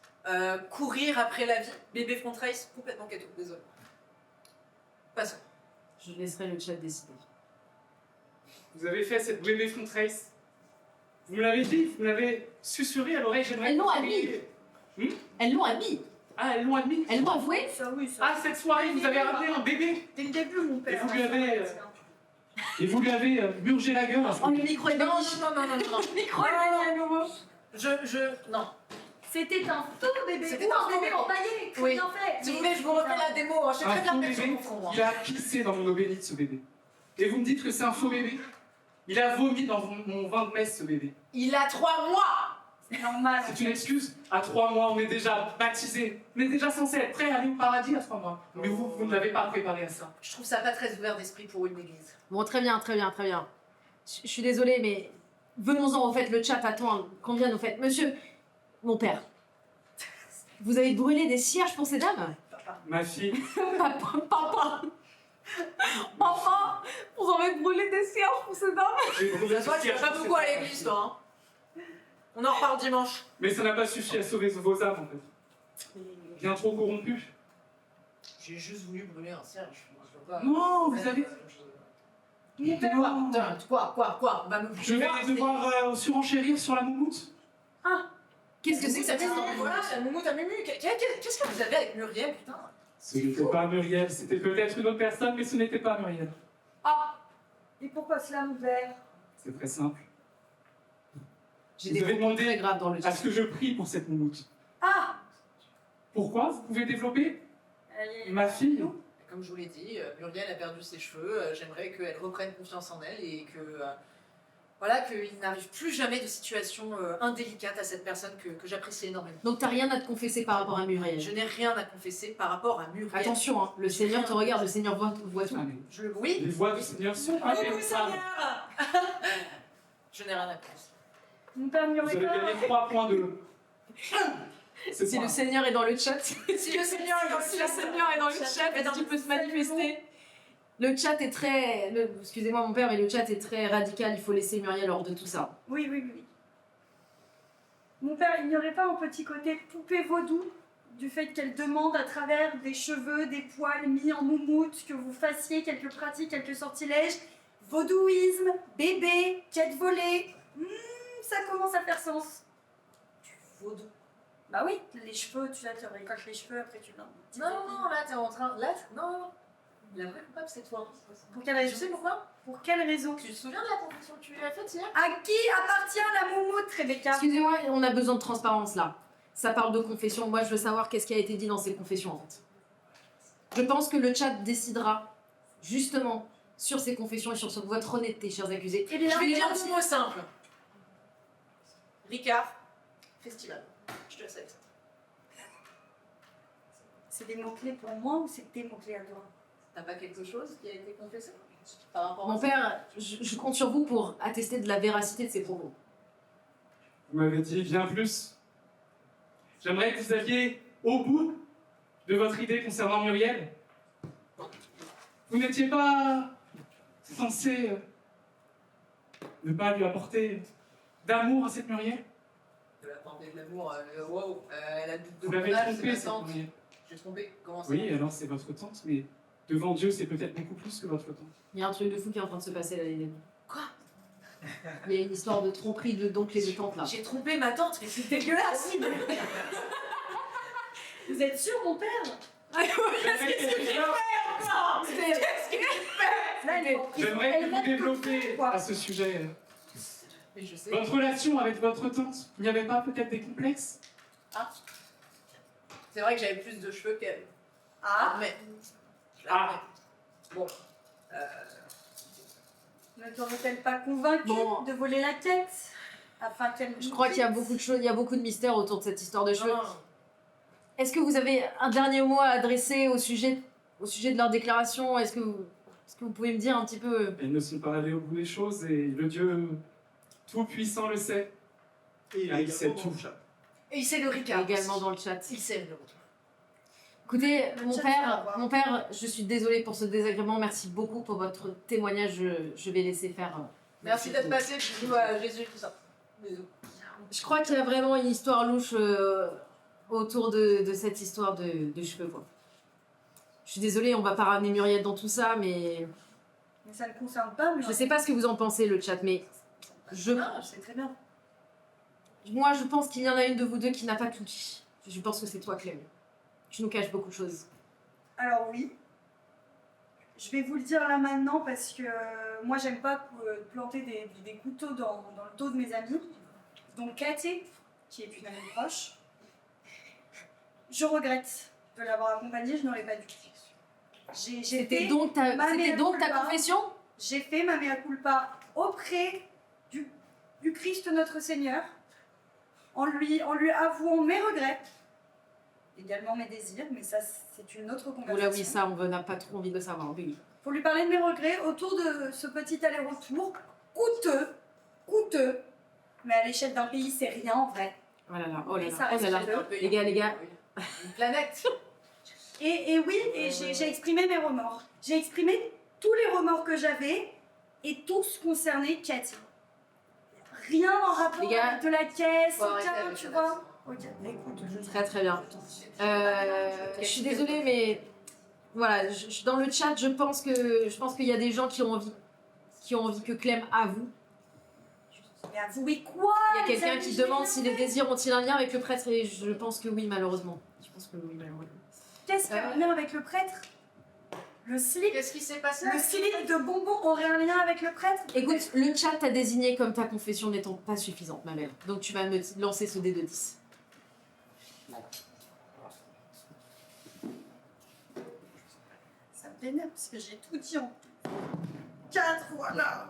courir après la vie. Bébé Fontrace, complètement cadeau, désolé. Passons. Je laisserai le chat décider. Vous avez fait cette bébé Fontrace. Vous me l'avez dit, vous me l'avez susurré à l'oreille, j'aimerais... Elles l'ont que vous admis. ayez- Elles l'ont admis. Ah, elles l'ont admis. Elles l'ont avoué. Ça, oui, ça. Ah, cette soirée, vous avez ramené un bébé. Dès le début, mon père. Et vous lui avez, Et vous lui avez murgé la gueule. Oh, le micro est béni. Non. Le micro est béni à nouveau. Non. C'était un faux bébé. C'était Ou un faux bébé bébé. empaillé. Très Oui. bien fait. Si vous voulez, je vous refais la démo. Je sais Un très bien faux mettre sur bébé. mon front. Il a pissé dans mon eau bénite, ce bébé. Et vous me dites que c'est un faux bébé. Il a vomi dans mon vin de messe, ce bébé. Il a 3 mois. C'est normal. C'est une excuse. À 3 mois, on est déjà baptisé. On est déjà censé être prêt à aller au paradis à 3 mois. Mais vous ne l'avez pas préparé à ça. Je trouve ça pas très ouvert d'esprit pour une église. Bon, très bien, très bien, très bien. Je suis désolée, mais venons-en au fait, le chat attend qu'on vienne au fait. Monsieur, mon père, vous avez brûlé des cierges pour ces dames? Ma fille, Papa, vous avez brûlé des cierges pour ces dames? j'ai brûlé Toi, tu vas pas beaucoup à l'église, toi. Hein. On en reparle dimanche. Mais ça n'a pas suffi à sauver vos âmes, en fait. Bien trop corrompues. J'ai juste voulu brûler un cierge. Moi, je veux pas. Non, vous avez... Mon père, quoi bah, Je vais devoir surenchérir sur la moumoute. Qu'est-ce que c'est que cette histoire? Voilà, la moumoute à Mumu. Qu'est-ce que vous avez avec Muriel, putain? Ce n'était pas Muriel, c'était peut-être une autre personne, mais ce n'était pas Muriel. Ah. Et pourquoi cela, mon père? C'est très simple. J'ai Vous des avez propos demandé très graves dans le à chat. ce que je prie pour cette moumoute. Ah. Pourquoi? Vous pouvez développer? Ma fille? Comme je vous l'ai dit, Muriel a perdu ses cheveux. J'aimerais qu'elle reprenne confiance en elle et que voilà, qu'il n'arrive plus jamais de situation indélicate à cette personne que j'apprécie énormément. Donc t'as rien à te confesser par rapport à Muriel? Je n'ai rien à confesser par rapport à Muriel. Attention, hein, le Seigneur te regarde, le Seigneur voit tout. Ah, mais Je le oui. les voix du Seigneur sont impénétrables. Je n'ai rien à confesser. Mon père n'y Vous aurait avez pas. gagné 3 points de... C'est Si pas- le Seigneur est dans le chat, Si le Seigneur est dans le si le Seigneur est dans le chat, est-ce qu'il peut se manifester? Le chat est très... Excusez-moi mon père, mais le chat est très radical, il faut laisser Muriel hors de tout ça. Oui, oui, oui. Mon père, il n'y aurait pas un petit côté poupée vaudou du fait qu'elle demande à travers des cheveux, des poils mis en moumoute, que vous fassiez quelques pratiques, quelques sortilèges. Vaudouisme, bébé, quête volée. Ça commence à faire sens. Vaudou. Bah oui, les cheveux, tu récoltes les cheveux, après tu donnes. Non, là t'es en train. Là, non. La vraie coupable c'est toi. Pour quelle Tu raison? sais pourquoi? Pour quelle raison? Tu te souviens de la confession que tu lui as faite hier? À qui appartient la moumoute, Rebecca? Excusez-moi, on a besoin de transparence là. Ça parle de confession, moi je veux savoir qu'est-ce qui a été dit dans ces confessions en fait. Je pense que le chat décidera justement sur ces confessions et sur votre honnêteté, chers accusés. Eh bien, Je vais dire un mot simple. Ricard, festival. Je te laisse avec ça. c'est des mots-clés pour moi ou c'est des mots-clés à toi? T'as pas quelque chose qui a été confessé par rapport Mon à ça? père, je compte sur vous pour attester de la véracité de ces propos. Vous m'avez dit bien plus. J'aimerais que vous alliez au bout de votre idée concernant Muriel. Vous n'étiez pas censé ne pas lui apporter d'amour à cette Muriel. De la portée de l'amour, wow, elle a de Vous l'avez mon âge, c'est trompée, ma cette tante. Muriel. J'ai trompé, comment ça? Oui, alors c'est votre tante, mais devant Dieu, c'est peut-être beaucoup plus que votre tante. Il y a un truc de fou qui est en train de se passer là, les amis. Quoi? Il y a une histoire de tromperie de d'oncle et de tante là. J'ai trompé ma tante, mais c'est dégueulasse! Vous êtes sûr, mon père? J'aimerais que vous développiez à ce sujet Mais je sais. votre relation avec votre tante. Il n'y avait pas peut-être des complexes? C'est vrai que j'avais plus de cheveux qu'elle. Ah, Mais. Ah. Bon. ne t'aurait-elle pas convaincu Bon. de voler la quête afin qu'elle Je crois qu'il y a beaucoup de choses, il y a beaucoup de mystères autour de cette histoire de cheveux. Est-ce que vous avez un dernier mot à adresser au sujet de leur déclaration? Est-ce que vous pouvez me dire un petit peu... Ils ne sont pas allés au bout des choses et le Dieu Tout-Puissant le sait. Et Ah, il sait tout. Et il sait le Ricard. également dans le chat. Il sait le retour. Écoutez, Le mon chat, père, ça va voir. mon père, je suis désolée pour ce désagrément. Merci beaucoup pour votre témoignage. Je vais laisser faire. Merci d'être passé, bisous à Jésus, tout ça. Bisous. Je crois qu'il y a vraiment une histoire louche autour de cette histoire de cheveux, quoi. Je suis désolée, on va pas ramener Muriel dans tout ça, mais Mais ça ne concerne pas, mais je sais pas ce que vous en pensez, le chat, mais je sais très bien. moi, je pense qu'il y en a une de vous deux qui n'a pas tout dit. Je pense que c'est toi, Clem. Tu nous caches beaucoup de choses. Alors oui, je vais vous le dire là maintenant parce que moi j'aime pas planter des couteaux dans le dos de mes amis. Donc Cathy, qui est une amie proche, je regrette de l'avoir accompagnée, je n'aurais pas dû. C'était donc ta confession? J'ai fait ma mea culpa auprès du Christ notre Seigneur, en lui avouant mes regrets, également mes désirs, mais ça c'est une autre conversation. Oula oui, ça, on n'a pas trop envie de savoir. Oui. Pour lui parler de mes regrets autour de ce petit aller-retour coûteux coûteux, mais à l'échelle d'un pays, c'est rien en vrai. Oh là là, oh là Et là, ça oh là là. reste Un peu Les gars, une planète. Et oui, et j'ai exprimé mes remords. J'ai exprimé tous les remords que j'avais et tous concernés Cathy. Rien en rapport Les gars, avec de la caisse, faut arrêter aucun, avec tu la vois. date. Ok, bah écoute, Très très bien. Je suis désolée, mais voilà, dans le chat, je pense qu'il y a des gens qui ont envie que Clem avoue. mais avouez quoi? Il y a les quelqu'un amis, qui je vais demande si les l'avouer. désirs ont-ils un lien avec le prêtre et je pense que oui, malheureusement. Je pense que oui, malheureusement. Qu'est-ce qu'il y a un lien avec le prêtre? Le slip? Qu'est-ce qui s'est passé? Le slip de bonbons aurait un lien avec le prêtre? Écoute, le chat t'a désigné comme ta confession n'étant pas suffisante, ma mère. Donc tu vas me lancer ce dé de 10. Ça me vénère parce que j'ai tout dit en 4, voilà.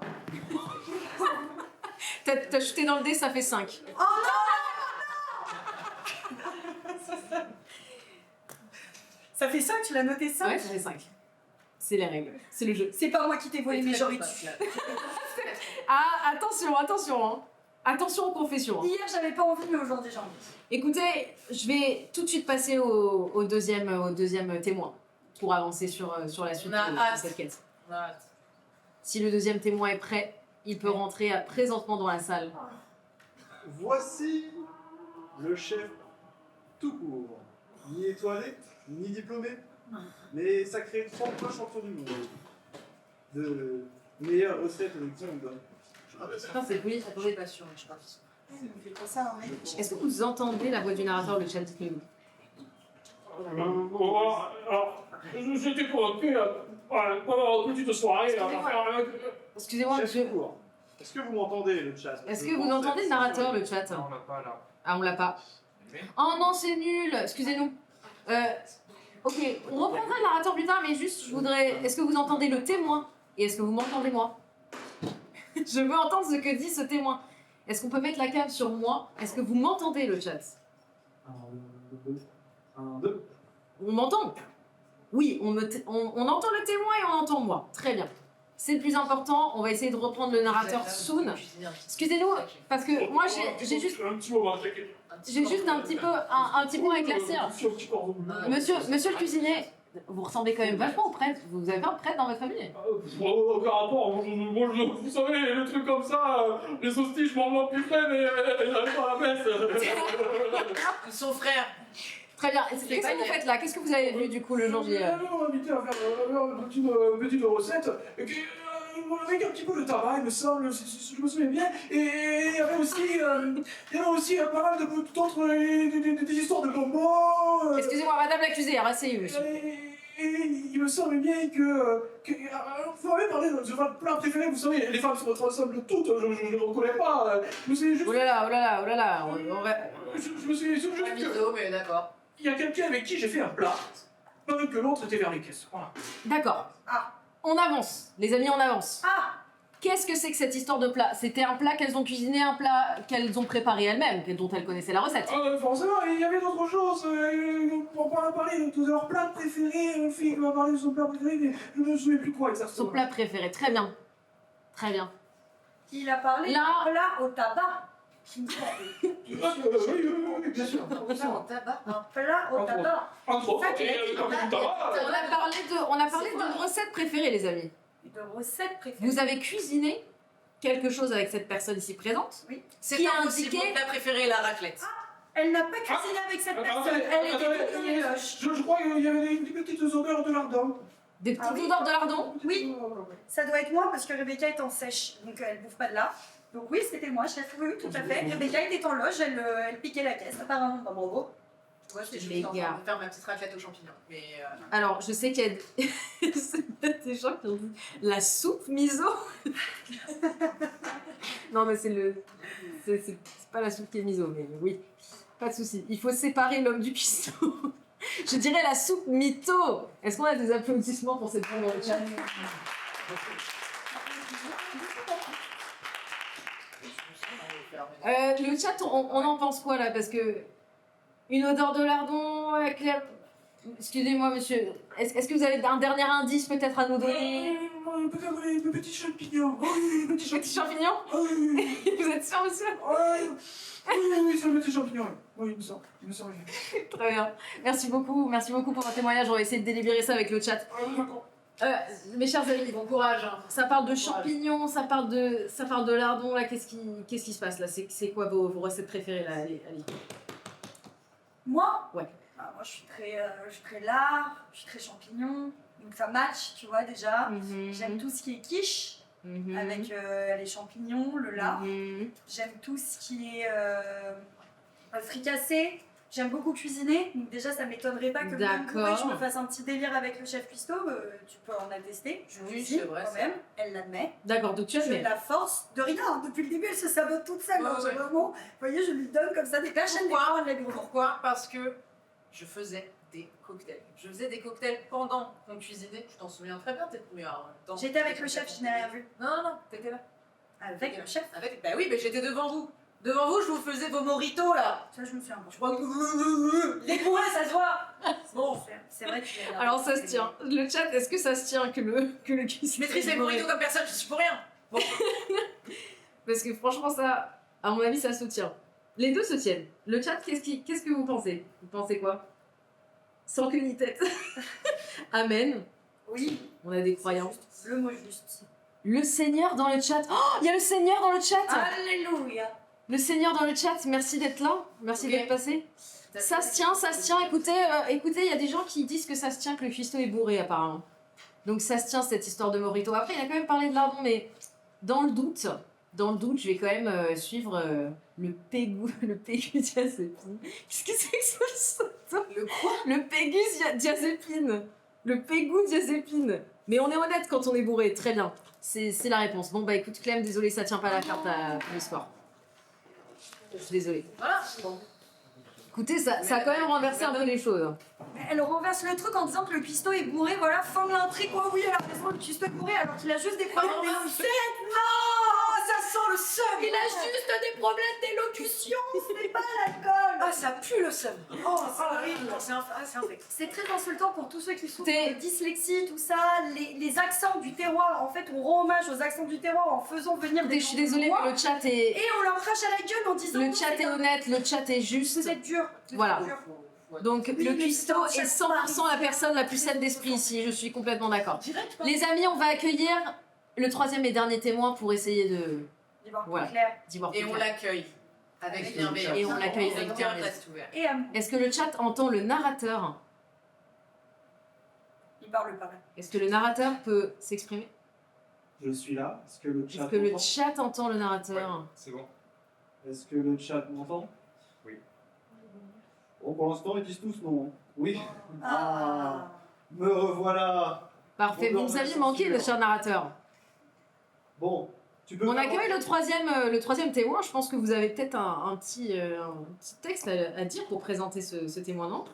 T'as jeté dans le dé, ça fait 5. Oh non! Ça fait 5, tu l'as noté 5? Ouais, ça fait 5. C'est les règles, c'est le jeu. C'est pas moi qui t'ai volé mes joris dessus. Ah, attention, attention, hein. Attention aux confessions. hein. Hier, j'avais pas envie, mais aujourd'hui, j'ai envie. Écoutez, je vais tout de suite passer au deuxième témoin pour avancer sur la suite On a de hâte. cette quête. Voilà. Si le deuxième témoin est prêt, il peut rentrer présentement dans la salle. Voici le chef tout court. Ni étoilé, ni diplômé, mais sacré 3 fois champion du monde. De meilleures recettes du monde. Putain, c'est poli. Attendez, Pas sûr, je pense. C'est pas ça, hein. est-ce que vous entendez la voix du narrateur, le chat? Dites-le-nous. Alors, j'étais convaincu pendant une petite soirée à faire Excusez-moi, Chef monsieur. tout court. Est-ce que vous m'entendez le chat? Est-ce que vous entendez le narrateur, le chat? Non, on l'a pas là. Ah, on l'a pas. Oh non, c'est nul. Excusez-nous. Ok, on reprendra le narrateur plus tard, mais juste, je voudrais... Est-ce que vous entendez le témoin? Et est-ce que vous m'entendez moi? Je veux entendre ce que dit ce témoin. Est-ce qu'on peut mettre la cam sur moi? Est-ce que vous m'entendez, le chat? 1, 2, 1, 2. On m'entend? Oui, on entend le témoin et on entend moi. Très bien. C'est le plus important. On va essayer de reprendre le narrateur soon. Excusez-nous, parce que moi, j'ai juste... Un petit moment, t'inquiète. J'ai juste un petit point à éclaircir. Monsieur le cuisinier, vous ressemblez quand même vachement au prêtre. Vous avez un prêtre dans votre famille? Aucun rapport. Moi, vous savez, le truc comme ça, les hosties, je m'en vois plus frais, mais j'arrive pas à la messe. Son frère. Très bien. Qu'est-ce que vous faites là? Qu'est-ce que vous avez vu du coup le jour J? On m'a invité à faire une petite recette. Avec un petit peu de tabac, il me semble, si je me souviens bien. Et il y avait aussi pas mal d'autres des histoires de bonbons. Excusez-moi, madame l'accusée, rasseyez monsieur. Et il me semble bien que vous m'avez parlé de votre plat préféré, vous savez, les femmes se ressemblent toutes, je ne reconnais pas. Je me suis juste. Oh là là, oh là là, oh là là. On va... Je me suis juste Pas que. mytho, mais d'accord. Il y a quelqu'un avec qui j'ai fait un plat, pendant que l'autre était vers les caisses. Voilà. D'accord. Ah. On avance. Les amis, on avance. Ah! Qu'est-ce que c'est que cette histoire de plat? C'était un plat qu'elles ont cuisiné, un plat qu'elles ont préparé elles-mêmes, dont elles connaissaient la recette. Forcément, il y avait d'autres choses. On va parler de leur plat préféré. Une fille qui va parler de son plat préféré, mais je ne me souviens plus quoi exactement. Son plat préféré, très bien. Très bien. Il a parlé Là. d'un plat au tabac. Oui, bien sûr. En tabac. Un plat au tabac. Entre autres, Ça, tu l'as dit, comme du tabac. On a parlé de recettes préférées, les amis. De recettes préférées. Vous avez cuisiné quelque chose avec cette personne ici présente? C'est Qui a impossible. indiqué- Mon plat préféré, la raclette. Elle n'a pas cuisiné avec cette personne. Elle était dans les loges. Je crois qu'il y avait des petites odeurs de lardon. Des petites Ah oui. odeurs de lardon? Oui, ça doit être moi parce que Rebecca est en sèche, donc elle bouffe pas de là. Donc oui, c'était moi, chef. Oui, tout à fait. Rebecca était en loge, elle piquait la caisse, apparemment. Bah, bravo. Moi, j'étais Les juste en train gars. de faire ma petite raclette aux champignons. Mais Alors, je sais qu'il y a des gens qui ont dit la soupe miso. Non, mais c'est pas la soupe qui est miso, mais oui, pas de souci. Il faut séparer l'homme du cuistot. Je dirais la soupe mytho. Est-ce qu'on a des applaudissements pour cette bonne chat? Le chat, on en pense quoi là? Parce que une odeur de lardon avec la... Excusez-moi, monsieur. Est-ce que vous avez un dernier indice peut-être à nous donner? Peut-être les petits champignons. Oui, les petits Petit champignon? Oui, Vous êtes sûr, monsieur? oui, c'est le petit champignon. Oui, il me semble. Très bien. Merci beaucoup pour votre témoignage. On va essayer de délibérer ça avec le chat. Mes chers amis, bon courage. Hein. Ça parle de champignons, ça parle de lardons. Là, qu'est-ce qui se passe là? C'est quoi vos recettes préférées là? Allez. Moi? Ouais. Moi, je suis très lard, je suis très champignon. Donc ça match, tu vois déjà. J'aime tout ce qui est quiche, avec les champignons, le lard. J'aime tout ce qui est fricassé. J'aime beaucoup cuisiner, donc déjà ça m'étonnerait pas que même bourrée, je me fasse un petit délire avec le chef cuistot, tu peux en attester, je Oui, cuisine c'est vrai, quand c'est même, elle l'admet. D'accord, donc tu as J'ai fait. la force de rien, hein. Depuis le début elle se sabote toute seule, hein. Ouais. Vraiment, vous voyez, je lui donne comme ça des chaînes des Pourquoi? Parce que je faisais des cocktails. Je faisais des cocktails pendant qu'on cuisinait. Tu t'en souviens très bien, peut-être mieux. J'étais avec le chef, je n'ai rien vu. Non, t'étais là. Avec le chef? Bah oui, mais j'étais devant vous. Devant vous, je vous faisais vos moritos là. Ça, je me souviens pas. Je crois que. Les bourrés, ça se voit. Bon. C'est vrai que tu l'as. Alors ça se tient. Le chat, est-ce que ça se tient que le Je maîtrise les moritos comme personne, je suis pour rien. Bon. Parce que franchement, ça, à mon avis, ça se tient. Les deux se tiennent. Le chat, qu'est-ce que vous pensez? Vous pensez quoi? Sans queue ni tête. Amen. Oui, On a des croyants. le mot juste. Le Seigneur dans le chat. Oh, il y a le Seigneur dans le chat. Alléluia. Le Seigneur dans le chat, merci d'être là. Merci Ok. d'être passé. Ça se tient. Écoutez, il y a des gens qui disent que ça se tient, que le cuistot est bourré apparemment. Donc ça se tient cette histoire de morito. Après, il a quand même parlé de lardon, mais dans le doute, je vais quand même suivre le pégu diazépine. Qu'est-ce que c'est que ça? Le quoi? Le pégus diazépine. Le pégu diazépine. Mais on est honnête quand on est bourré, très bien. C'est la réponse. Bon bah écoute Clem, désolé, ça tient pas la carte pour le sport. Je suis désolée. Voilà. Bon. Écoutez, ça a quand même renversé un peu les choses. Mais elle renverse le truc en disant que le cuistot est bourré, voilà, fin de l'intrigue. Oh oui, elle a raison, le cuistot est bourré alors qu'il a juste des problèmes d'élocution. Oh, ça sent le seum. Il a juste des problèmes d'élocution, ce n'est pas l'alcool. Ah, ça pue le seum. Oh, c'est horrible. C'est un fait. C'est très insultant pour tous ceux qui souffrent T'es- de dyslexie, tout ça, les accents du terroir. En fait, on rend hommage aux accents du terroir en faisant venir Écoutez, des je suis gens désolée, du mais roi, le chat est... et on leur crache à la gueule en disant Le non, chat c'est est un- honnête, le chat est juste. Vous êtes dur. Voilà. Vous êtes dur. Donc Oui, le mais cuistot c'est est 100% la personne la plus saine d'esprit ici, je suis complètement d'accord. Direct, quoi. Les amis, on va accueillir le troisième et dernier témoin pour essayer D'y voir plus Voilà. clair. d'y voir Et plus on clair. l'accueille avec bienveillance. Et on l'accueille avec Avec bienveillance. reste ouvert. Et amour. Est-ce que le chat entend le narrateur? Il parle pas. Est-ce que le narrateur peut s'exprimer? Je suis là. Est-ce que le chat Est-ce que le m'entend? chat entend le narrateur? C'est bon. Est-ce que le chat m'entend? Oui. Bon, pour l'instant, ils disent tous non. Oui. Ah. Me revoilà. Parfait, Bon, vous nous non, aviez c'est manqué sûr. le cher narrateur. Bon, tu peux. On faire- accueille le troisième témoin, je pense que vous avez peut-être un petit texte à dire pour présenter ce témoin, non?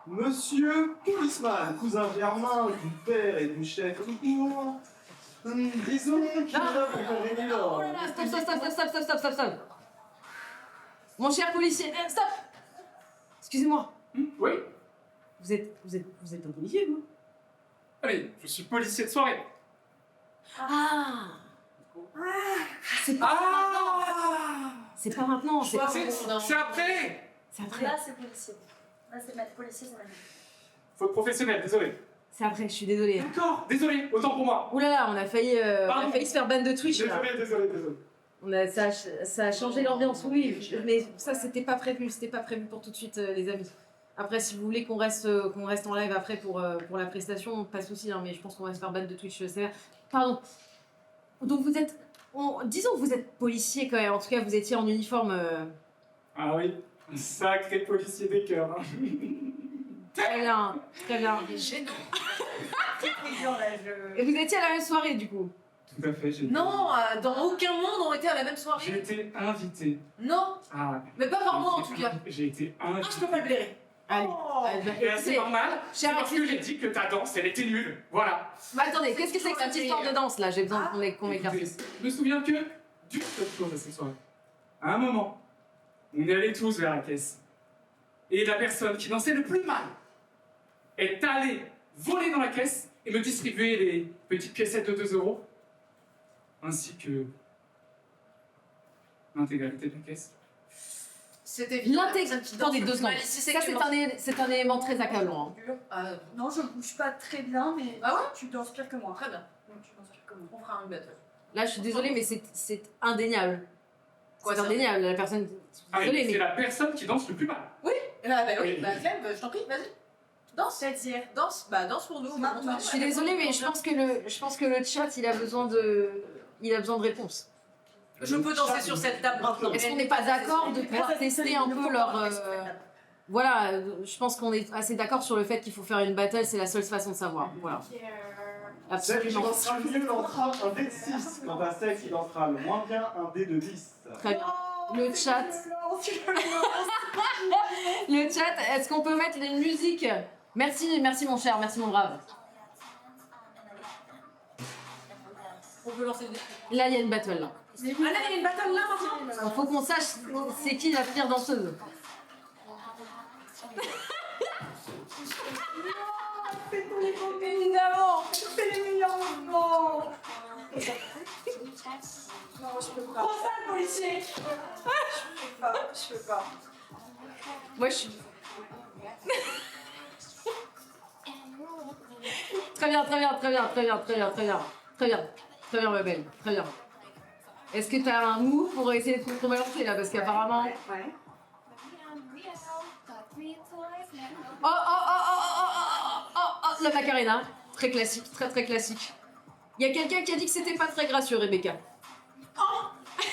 Monsieur Policeman, cousin germain du père et du chef tout court. Disons qu'il va vous faire une Oh là là, stop. Mon cher policier, stop. Excusez-moi, Oui. vous êtes un policier, vous? Allez, je suis policier de soirée. Ah. C'est pas maintenant. C'est pas maintenant, c'est C'est après. c'est après. Là, c'est policier. Là, c'est maître policier, c'est maître. Faute professionnelle, désolé. C'est après, je suis désolée. D'accord, désolé, autant pour moi. Ouh là là, on a failli Pardon. se faire ban de Twitch là. Désolé. Ça a changé l'ambiance, oui, mais ça c'était pas prévu pour tout de suite les amis. Après si vous voulez qu'on reste en live après pour la prestation, pas de souci, hein, mais je pense qu'on va se faire ban de Twitch sévère. Pardon. Donc vous êtes, disons que vous êtes policier quand même, en tout cas vous étiez en uniforme. Ah oui, sacré policier des cœurs. Hein. Très bien. Il est gênant. Et vous étiez à la même soirée du coup. Tout à fait, j'ai Non, dans aucun monde on était à la même J'ai soirée. été invité. Non, Ah, mais pas par moi en tout cas. J'ai été Ah, invité. je peux pas le blairer. Allez. Oh. Allez, bah, Et c'est écoutez, normal, c'est cher parce que Alexis. j'ai dit que ta danse, elle était nulle. Voilà. bah, attendez, qu'est-ce que c'est que cette histoire de danse là? J'ai besoin qu'on Écoutez, m'éclaircisse. je me souviens que d'une seule chose à cette soirée. À un moment, On est allés tous vers la caisse. Et la personne qui dansait le plus mal est allée voler dans la caisse et me distribuer les petites piécettes de 2 €, ainsi que l'intégralité de la caisse. C'était évident. Attendez 2 secondes. Ça, c'est un élément très accablant. hein. Non, je bouge pas très bien, mais Ah ouais tu danses pire que moi. Très bien. Donc, tu danses pire que moi. On fera un battle. Là, je suis désolée, mais c'est indéniable. Quoi, C'est ça indéniable. La personne. Ah, Désolée, c'est mais. la personne qui danse le plus mal. Oui, bah Clem, je t'en prie, vas-y. Danse. C'est-à-dire Danse, bah danse pour nous. Maintenant, Je suis désolée, mais je pense que le chat, il a besoin de réponses. Je peux danser sur cette table maintenant. Est-ce qu'on n'est pas d'accord de pouvoir tester un peu leur. Voilà, je pense qu'on est assez d'accord sur le fait qu'il faut faire une battle, c'est la seule façon de savoir. Voilà. Celle qui Absolument. dansera le mieux lancera un dé de 6. Quant à celle qui dansera le moins bien, un dé de 10. Très bien. Le chat. Le chat, est-ce qu'on peut mettre une musique? Merci mon cher, merci mon brave. On peut lancer des... Là, il y a une battle là. Ah là, il y a une battle là maintenant. Il faut qu'on sache c'est qui la pire danseuse. Évidemment. Fais les meilleurs mouvements. Non, je peux pas. Prends ça, le policier. Je peux pas. Moi, je suis. Très bien, ma belle, très bien. Est-ce que t'as un move pour essayer de contrebalancer là, parce qu'apparemment. Ouais. La Macarena, très classique, très classique. Il y a quelqu'un qui a dit que c'était pas très gracieux, Rebecca.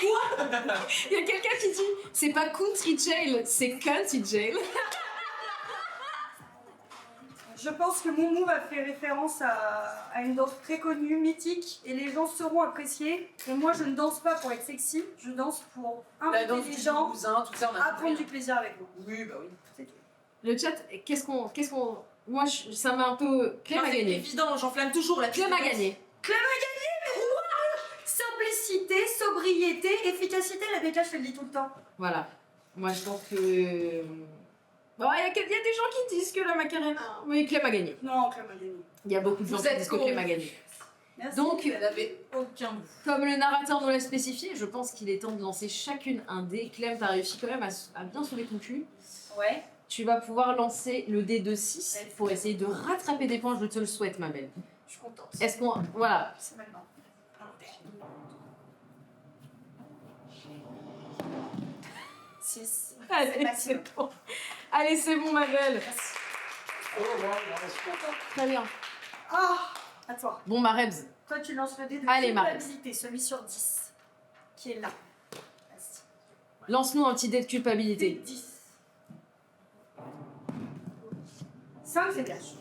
Il y a quelqu'un qui dit c'est pas country jail, c'est country jail. Je pense que mon move a fait référence à une danse très connue, mythique, et les gens sauront apprécier. Mais moi, je ne danse pas pour être sexy, je danse pour La danse inviter du les gens cousin, tout ça, on a à prendre du plaisir avec vous. Oui, bah oui. C'est tout. Le chat, qu'est-ce qu'on. Moi, ça m'a un peu. Clem a C'est gagné. évident, j'enflamme toujours la Clem a gagné. Simplicité, sobriété, efficacité, la BK, je te le dis tout le temps. Voilà. Moi, je pense que. Bon, il y a des gens qui disent que la Macarena. Oui, Clem a gagné. Non, Clem a gagné. Il y a beaucoup de gens Vous qui êtes disent que cons. Clem a gagné. Merci. Donc, Elle avait aucun goût. comme le narrateur nous l'a spécifié, je pense qu'il est temps de lancer chacune un dé. Clem, t'as réussi quand même à bien sauver ton cul. Ouais. Tu vas pouvoir lancer le dé de 6 pour essayer de rattraper des points, je te le souhaite, ma belle. Je suis contente. Est-ce qu'on. Voilà. C'est maintenant. 6. Allez, maximum. c'est bon. Allez, c'est bon, ma belle. Très bien. Ah, à toi. Bon, ma Rebs. Toi, tu lances le dé de Allez, Marie. culpabilité, celui sur 10, qui est là. Vas-y. Lance-nous un petit dé de culpabilité. 10. 5, c'est cash.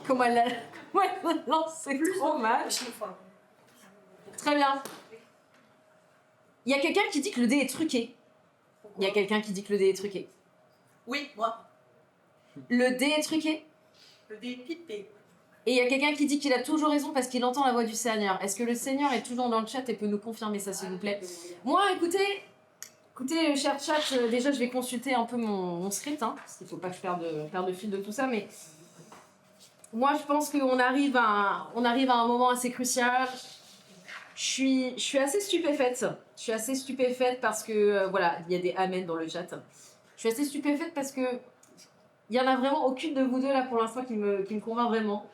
Comment elle l'a lancé trop mal. Prochaine fois. Très bien. Il y a quelqu'un qui dit que le dé est truqué. Il y a quelqu'un qui dit que le dé est truqué. Oui, moi. Le dé est truqué. Le dé est pipé. Et il y a quelqu'un qui dit qu'il a toujours raison parce qu'il entend la voix du Seigneur. Est-ce que le Seigneur est toujours dans le chat et peut nous confirmer ça, s'il vous plaît? Moi, écoutez, cher chat, déjà, je vais consulter un peu mon script, hein, parce qu'il ne faut pas que je perde de fil de tout ça, mais moi, je pense qu'on arrive à un moment assez crucial. Je suis assez stupéfaite. Je suis assez stupéfaite parce que, voilà, il y a des amen dans le chat. Je suis assez stupéfaite parce que il y en a vraiment aucune de vous deux là pour l'instant qui me convainc vraiment.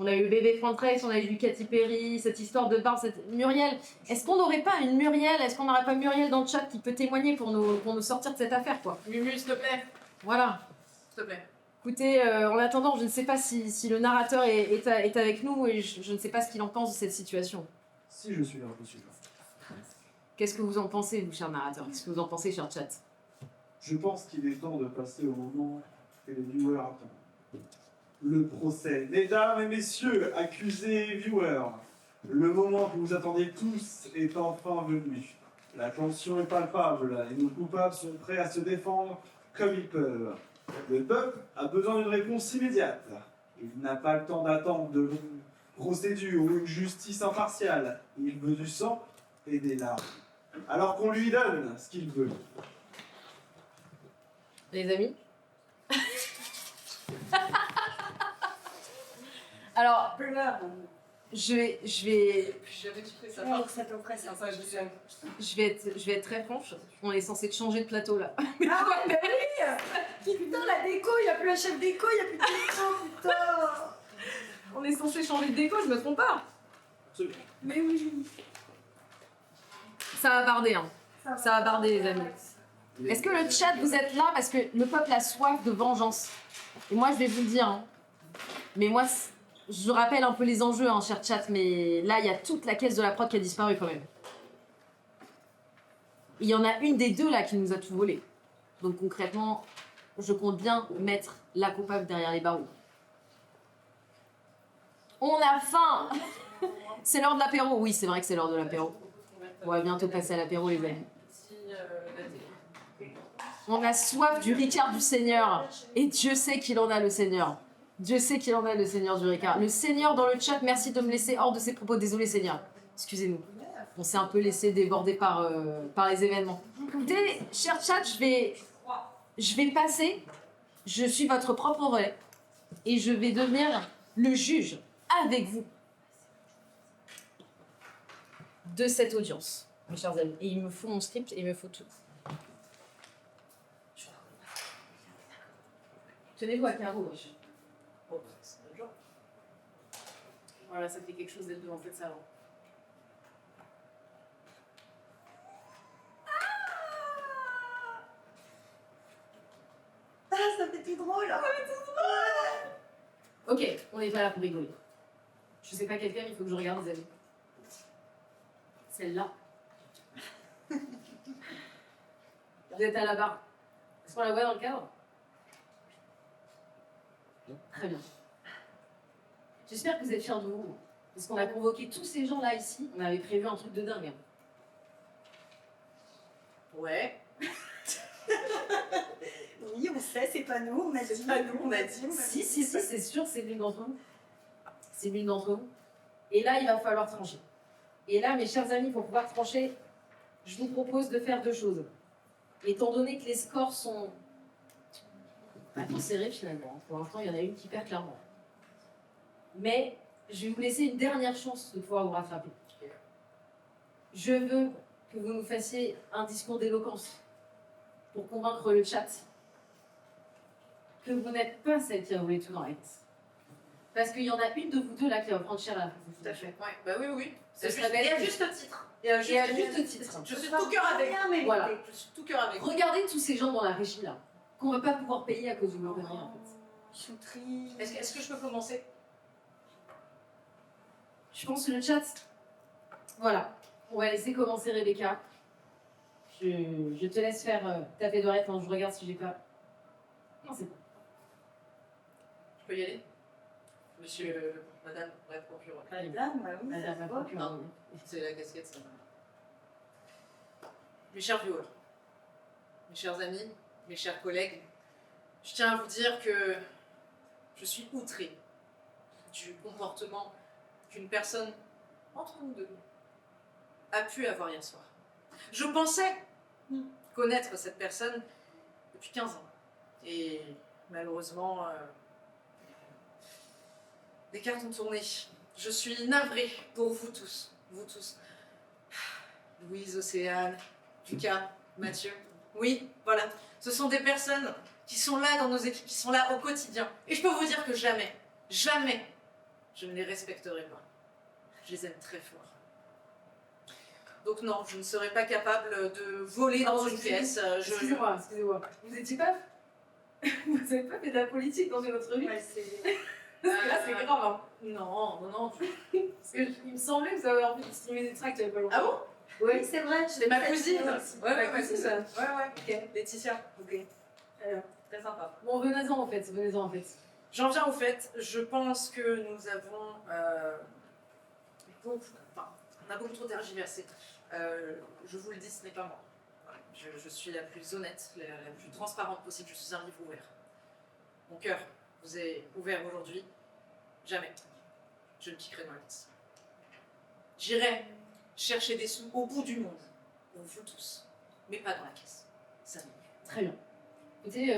On a eu Bébé Frantrace, on a eu Katy Perry, cette histoire de barbe, Muriel. Est-ce qu'on n'aurait pas une Muriel? Est-ce qu'on n'aurait pas Muriel dans le chat qui peut témoigner pour nous sortir de cette affaire, quoi? Mumu, s'il te plaît. Voilà. S'il te plaît. Écoutez, en attendant, je ne sais pas si le narrateur est avec nous et je ne sais pas ce qu'il en pense de cette situation. Si je suis là, je suis là. Qu'est-ce que vous en pensez, vous, cher narrateur? Qu'est-ce que vous en pensez, cher chat? Je pense qu'il est temps de passer au moment que les viewers attendent. Le procès. Mesdames et messieurs, accusés et viewers, le moment que vous attendiez tous est enfin venu. La tension est palpable et nos coupables sont prêts à se défendre comme ils peuvent. Le peuple a besoin d'une réponse immédiate. Il n'a pas le temps d'attendre de procédure ou une justice impartiale. Il veut du sang et des larmes. Alors qu'on lui donne ce qu'il veut. Les amis. Alors, je vais J'avais kiffé ça. Ça t'offrait ça. je vais être très franche. On est censé changer de plateau là. Ah ouais, bah oui. Putain, la déco, il n'y a plus la chef déco, il n'y a plus de déco, putain. On est censé changer de déco, je me trompe pas. Absolument. Mais oui. Ça va barder, hein. Ça va barder, les amis. Est-ce que le chat, vous êtes là parce que le peuple a soif de vengeance? Et moi, je vais vous le dire. Hein. Mais moi, je rappelle un peu les enjeux, hein, cher chat, mais là, il y a toute la caisse de la prod qui a disparu quand même. Il y en a une des deux là qui nous a tout volé. Donc concrètement, je compte bien mettre la coupable derrière les barreaux. On a faim. C'est l'heure de l'apéro. Oui, c'est vrai que c'est l'heure de l'apéro. On va bientôt passer à l'apéro, les amis. On a soif du Ricard du Seigneur. Et Dieu sait qu'il en a, le Seigneur. Dieu sait qu'il en a, le Seigneur du Ricard. Le Seigneur dans le chat, merci de me laisser hors de ses propos. Désolé, Seigneur. Excusez-nous. On s'est un peu laissé déborder par les événements. Écoutez, cher chat, je vais passer. Je suis votre propre relais. Et je vais devenir le juge avec vous de cette audience, mes chers amis. Et il me faut mon script et il me faut tout. Tenez-vous à carreau. Bon, c'est un jour. Voilà, ça fait quelque chose d'être devant cette salle. Ah, ça fait tout drôle. Ok, on n'est pas là pour rigoler. Je sais pas quel film, il faut que je regarde, les amis. Celle-là. Vous êtes à la barre. Est-ce qu'on la voit dans le cadre? Très bien. J'espère que vous êtes fiers de vous. Parce qu'on a convoqué tous ces gens-là ici. On avait prévu un truc de dingue. Ouais. Oui, on sait, c'est pas nous, on a dit. C'est pas nous, on a dit. Si, c'est sûr, c'est l'une d'entre vous. C'est l'une d'entre vous. Et là, il va falloir trancher. Et là, mes chers amis, pour pouvoir trancher, je vous propose de faire deux choses. Étant donné que les scores sont pas trop serrés finalement, pour l'instant, il y en a une qui perd clairement. Mais je vais vous laisser une dernière chance de pouvoir vous rattraper. Je veux que vous nous fassiez un discours d'éloquence pour convaincre le chat que vous n'êtes pas celle qui a volé tout dans la caisse. Parce qu'il y en a une de vous deux là qui va prendre cher à la fin. Tout à fait. Ouais, bah oui. Ce C'est serait juste, belle. et à juste titre. Et à juste titre. Je suis tout cœur avec. Voilà. Je suis tout cœur avec. Regardez tous ces gens dans la régie là, qu'on va pas pouvoir payer à cause du mauvais en fait. Ils sont tristes. Est-ce que je peux commencer? Je pense que le chat. Voilà. On va laisser commencer Rebecca. Je te laisse faire taper d'oreille quand je regarde si j'ai pas. Non, c'est bon. Je peux y aller? Monsieur, madame, la procureure. Madame, bah oui, Madame ça la se voit. procureure. C'est la casquette, ça. Mes chers viewers, mes chers amis, mes chers collègues, je tiens à vous dire que je suis outré du comportement qu'une personne entre nous deux a pu avoir hier soir. Je pensais connaître cette personne depuis 15 ans. Et malheureusement, les cartes ont tourné. Je suis navrée pour vous tous. Vous tous. Louise, Océane, Lucas, Mathieu. Oui, voilà. Ce sont des personnes qui sont là dans nos équipes, qui sont là au quotidien. Et je peux vous dire que jamais, je ne les respecterai pas. Je les aime très fort. Donc non, je ne serai pas capable de voler dans une pièce. Excusez-moi. Vous étiez pas. Vous avez pas fait de la politique dans votre vie? Ouais, c'est... Parce que là, c'est grave. Hein. Non. Parce que il me semblait que vous avez envie de distribuer des tracts il y a pas longtemps. Ah bon? Oui, c'est vrai. C'est ma cousine. Ouais, ma cousine. Ok. Laetitia. Ok. Alors, Très sympa. bon, venez-en en fait. J'en viens au fait. Je pense que nous avons on a beaucoup trop tergiversé. Je vous le dis, ce n'est pas moi. Voilà. Je suis la plus honnête, la plus transparente possible. Je suis un livre ouvert. Mon cœur vous est ouvert aujourd'hui. Jamais je ne piquerai dans la caisse. J'irai chercher des sous au bout du monde On joue tous. Mais pas dans la caisse. Ça va. Très bien. Écoutez,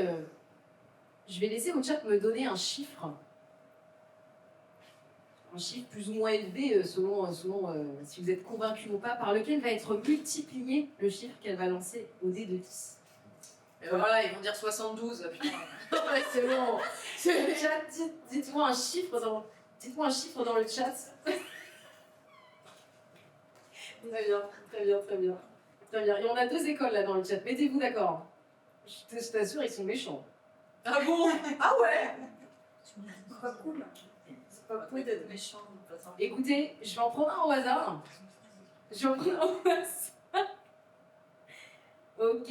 je vais laisser au chat me donner un chiffre. Un chiffre plus ou moins élevé selon si vous êtes convaincu ou pas, par lequel va être multiplié le chiffre qu'elle va lancer au dé de 10. Et voilà, ils vont dire 72. Putain. Ouais, c'est bon. C'est le chat. Dites-moi un chiffre dans le chat. Très bien, très bien, très bien. Très bien. Et on a 2 écoles là dans le chat. Mettez-vous d'accord. Je t'assure, ils sont méchants. Ah bon? Ah ouais? C'est pas cool. C'est pas cool d'être méchant. Écoutez, je vais en prendre un au hasard. Ok.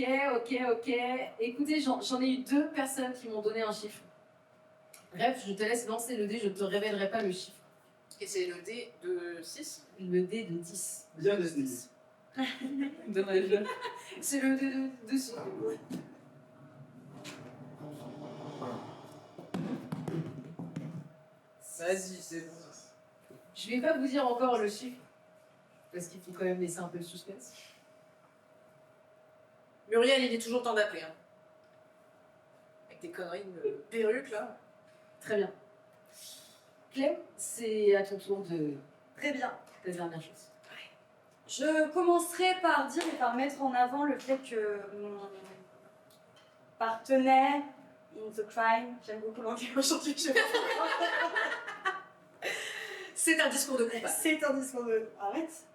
Écoutez, j'en ai eu 2 personnes qui m'ont donné un chiffre. Bref, je te laisse lancer le dé, je ne te révélerai pas le chiffre. Et c'est le dé de 6? Le dé de 10. Bien essayé. Dommage. C'est le dé de 6. Vas-y, c'est bon. Je vais pas vous dire encore le chiffre, parce qu'il faut quand même laisser un peu de suspense. Muriel, il est toujours temps d'appeler. Hein. Avec tes conneries de perruque là. Très bien. Clem, c'est à ton tour de Très bien. ta dernière chose. Je commencerai par dire et par mettre en avant le fait que mon partenaire in the crime, j'aime beaucoup l'anglais aujourd'hui, je sais pas pourquoi. C'est un discours de combat. C'est un discours de... Arrête,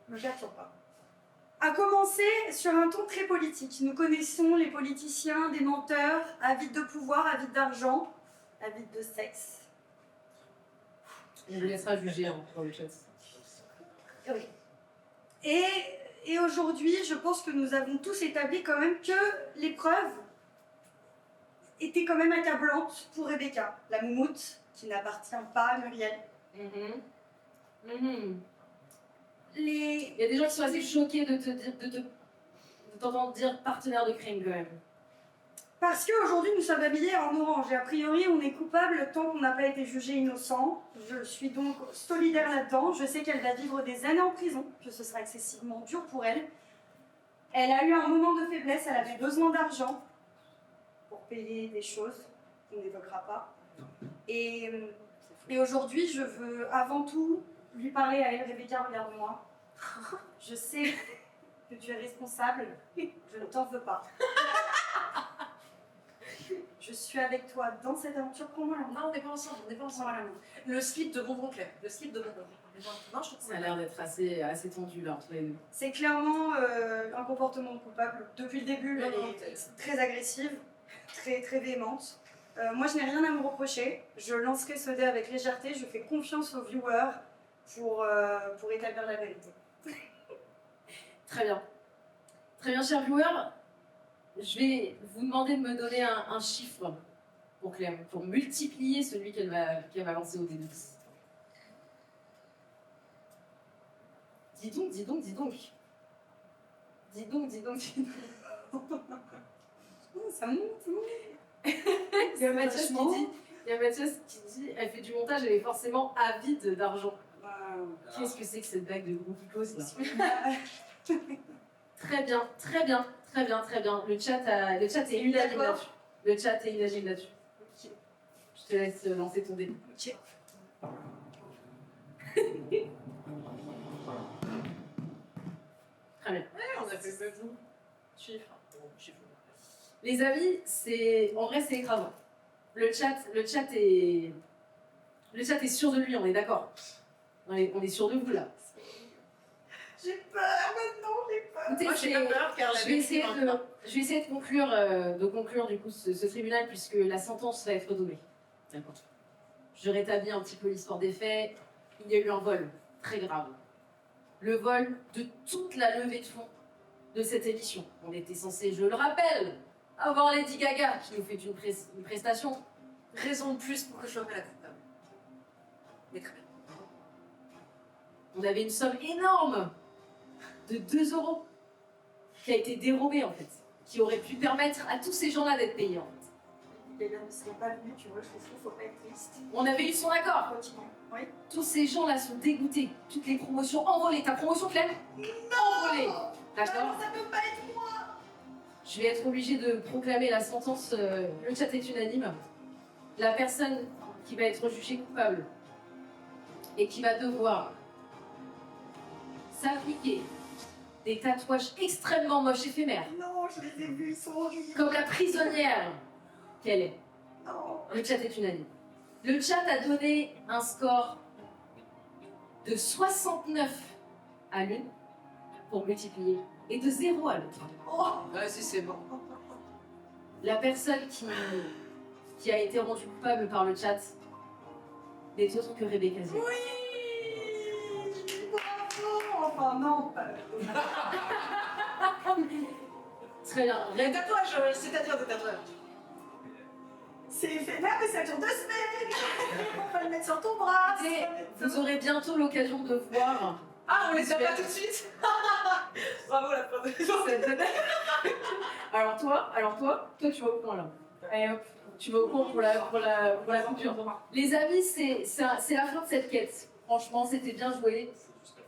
me perturbe pas. A commencé sur un ton très politique. Nous connaissons les politiciens, des menteurs, avides de pouvoir, avides d'argent, avides de sexe. On vous laissera juger dans le chat. Oui. Et aujourd'hui, je pense que nous avons tous établi quand même que l'épreuve était quand même accablante pour Rebecca, la moumoute qui n'appartient pas à Muriel. Il y a des gens qui sont assez choqués de t'entendre dire partenaire de crime quand même. Parce qu'aujourd'hui, nous sommes habillés en orange et a priori, on est coupable tant qu'on n'a pas été jugé innocent. Je suis donc solidaire là-dedans. Je sais qu'elle va vivre des années en prison, que ce sera excessivement dur pour elle. Elle a eu un moment de faiblesse, elle avait besoin d'argent pour payer des choses qu'on n'évoquera pas. Et aujourd'hui, je veux avant tout lui parler à elle. Rebecca, regarde-moi. Je sais que tu es responsable, je ne t'en veux pas. Je suis avec toi dans cette aventure. Prends-moi la main. Non, on n'est pas ensemble, on n'est pas ensemble. Le slip de bonbon Clem. Le slip de bonbon. Non, je trouve Ça a l'air d'être assez tendu là entre les deux. C'est clairement un comportement coupable. Depuis le début, elle est très agressive, très, très véhémente. Moi, je n'ai rien à me reprocher. Je lancerai ce dé avec légèreté. Je fais confiance aux viewers pour établir la vérité. Très bien. Très bien, chers viewers. Je vais vous demander de me donner un chiffre pour Clem, pour multiplier celui qu'elle va lancer au dé de 10. Dis donc. Ça monte, Il y a Mathias qui dit, elle fait du montage, elle est forcément avide d'argent. Qu'est-ce que c'est que cette blague de groupicos là? Très bien. Le chat est unanime là-dessus. Le chat est unanime là-dessus. Je te laisse lancer ton dé. Ok. Très bien. on a fait le même nom. Chiffre. Les amis, en vrai c'est écrasant. Le chat est sûr de lui, on est d'accord. On est sûr de vous là. J'ai peur maintenant, j'ai peur. Écoutez, Moi, j'ai pas peur car je vais essayer de conclure du coup ce tribunal puisque la sentence va être donnée. D'accord. Je rétablis un petit peu l'histoire des faits. Il y a eu un vol très grave. Le vol de toute la levée de fonds de cette émission. On était censé, je le rappelle, avoir Lady Gaga qui nous fait une prestation. Raison de plus pour que je sois pas la coupable. Mais très bien. On avait une somme énorme de 2 € qui a été dérobée en fait, qui aurait pu permettre à tous ces gens-là d'être payés en fait. les gars ne seraient pas venus, tu vois, je trouve qu'il faut pas être triste. On avait eu son accord. Continue. Oui. Tous ces gens-là sont dégoûtés. Toutes les promotions envolées. Ta promotion, Clem? Envolée. D'accord? Ça peut pas être moi. Je vais être obligée de proclamer la sentence. Le chat est unanime. La personne qui va être jugée coupable et qui va devoir s'appliquer des tatouages extrêmement moches, éphémères, Non, je les ai vus, ils sont horribles. comme la prisonnière qu'elle est. Non. Le chat est unanime. Le chat a donné un score de 69 à l'une pour multiplier et de 0 à l'autre. Ouais, si c'est bon. La personne qui a été rendue coupable par le chat n'est autre que Rebecca Zia. Oui. Bravo. Enfin non. Très bien. Les tatouages, c'est-à-dire des tatouages. C'est éphémère, mais ça dure 2 semaines. On va le mettre sur ton bras. Écoutez, vous aurez bientôt l'occasion de voir. Ah, on les a pas tout de suite. Bravo la preuve. Alors toi, tu vas au point là. Allez hop, tu vas au point pour la coupure. Les amis, c'est la fin de cette quête. Franchement, c'était bien joué.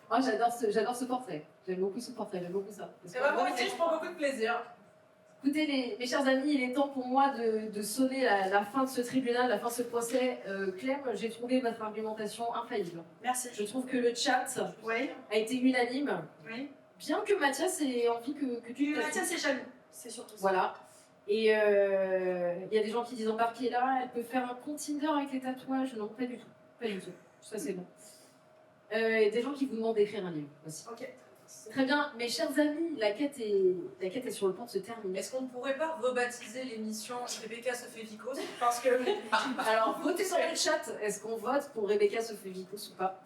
Moi, j'adore ce portrait. J'aime beaucoup ce portrait, j'aime beaucoup ça. Et bah, moi aussi, je prends beaucoup de plaisir. Écoutez, mes chers amis, il est temps pour moi de sonner la fin de ce tribunal, la fin de ce procès. Clem, j'ai trouvé votre argumentation infaillible. Merci. Je trouve que le chat Oui. a été unanime. Oui. Bien que Mathias ait envie que tu te Mathias, c'est jaloux. C'est surtout ça. Voilà. Et il y a des gens qui disent embarquer là, elle peut faire un compte Tinder avec les tatouages. Non, pas du tout. Pas du tout. Ça, c'est bon. Et des gens qui vous demandent d'écrire un livre aussi. Ok. Très bien, mes chers amis, la quête est sur le point de se terminer. Est-ce qu'on ne pourrait pas rebaptiser l'émission Rebecca se fait vicose? Parce que. Alors, votez sur le chat. Est-ce qu'on vote pour Rebecca se fait vicose ou pas?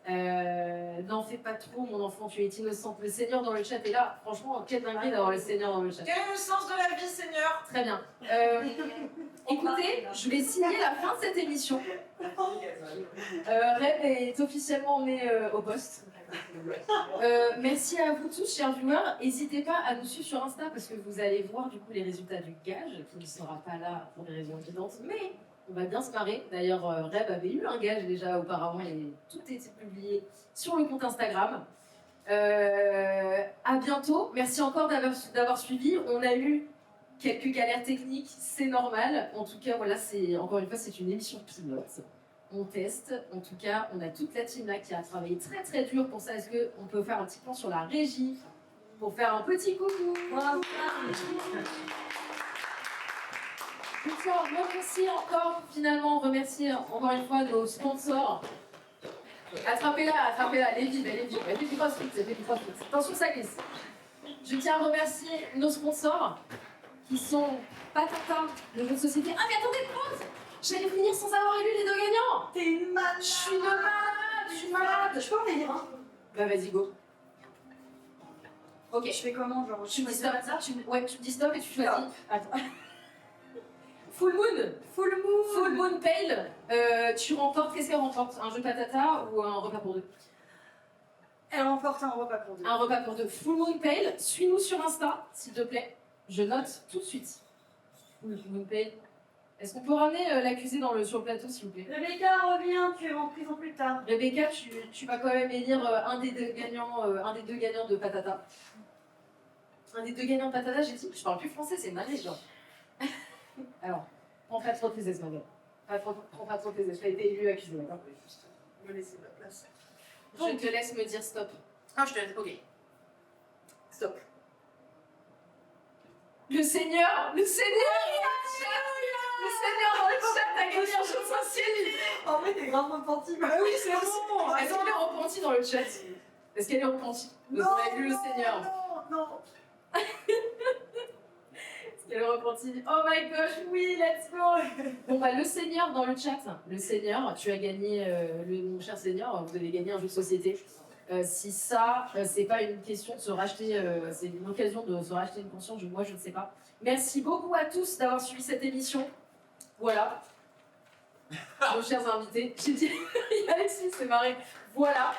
N'en fais pas trop, mon enfant, tu es innocente. Le Seigneur dans le chat est là. Franchement, quelle dinguerie d'avoir le Seigneur dans le chat. Quel est le sens de la vie, Seigneur? Très bien. Écoutez, je vais signer la fin de cette émission. Reb est officiellement emmené au poste. Merci à vous tous, chers viewers. N'hésitez pas à nous suivre sur Insta parce que vous allez voir du coup les résultats du gage qui ne sera pas là pour des raisons évidentes, mais on va bien se marrer. D'ailleurs, Reb avait eu un gage déjà auparavant et tout est publié sur le compte Instagram. À bientôt. Merci encore d'avoir suivi. On a eu quelques galères techniques, c'est normal. En tout cas, voilà, encore une fois, c'est une émission pilote. On teste. En tout cas, on a toute la team là qui a travaillé très très dur pour ça. Est-ce qu'on peut faire un petit plan sur la régie pour faire un petit coucou? Bravo. Je tiens à remercier remercier encore une fois nos sponsors. Attrapez-la, elle est vive, elle fait du crossfit, Attention, ça glisse. Je tiens à remercier nos sponsors qui sont Patata, le jeu de société. Ah mais attendez, pause! J'allais finir sans avoir élu les deux gagnants! T'es une malade. Je suis une malade, je suis malade! Je peux en lire, hein? Bah vas-y, go. Ok, Je fais comment, genre? tu me dis stop, tu me dis stop et tu choisis. Stop. Attends. Full Moon Pale, tu remportes, qu'est-ce qu'elle remporte? Un jeu patata ou un repas pour deux? Elle remporte un repas pour deux. Un repas pour deux. Full Moon Pale, suis-nous sur Insta, s'il te plaît. Je note tout de suite. Full Moon Pale. Est-ce qu'on peut ramener l'accusé sur le plateau, s'il vous plaît? Rebecca, reviens, tu es en prison plus tard. Rebecca, tu vas quand même élire un des deux gagnants de patata. Un des deux gagnants de patata, j'ai dit, je parle plus français, c'est mal, genre. Alors, prends pas trop de tes ma gueule. Prends pas trop de tes. Tu as été élu accusé, d'accord? Me laisser ma place. Je te laisse me dire stop. Ah, je te laisse. Ok. Stop. Le Seigneur dans le chat a gagné un jeu de société. En fait, t'es grave repenti. Bah oui, c'est bon. Est-ce qu'elle est repentie dans le chat? Est-ce qu'elle est repentie? Non, On a élu le Seigneur. Non. Est-ce qu'elle est repentie? Oh my gosh, oui, let's go. Bon bah le Seigneur dans le chat. Le Seigneur, tu as gagné, mon cher Seigneur, vous avez gagné un jeu de société. Si ça, c'est pas une question de se racheter, c'est une occasion de se racheter une conscience, moi je ne sais pas. Merci beaucoup à tous d'avoir suivi cette émission. Voilà. Nos chers invités. J'ai dit, Alexis s'est marré. Voilà.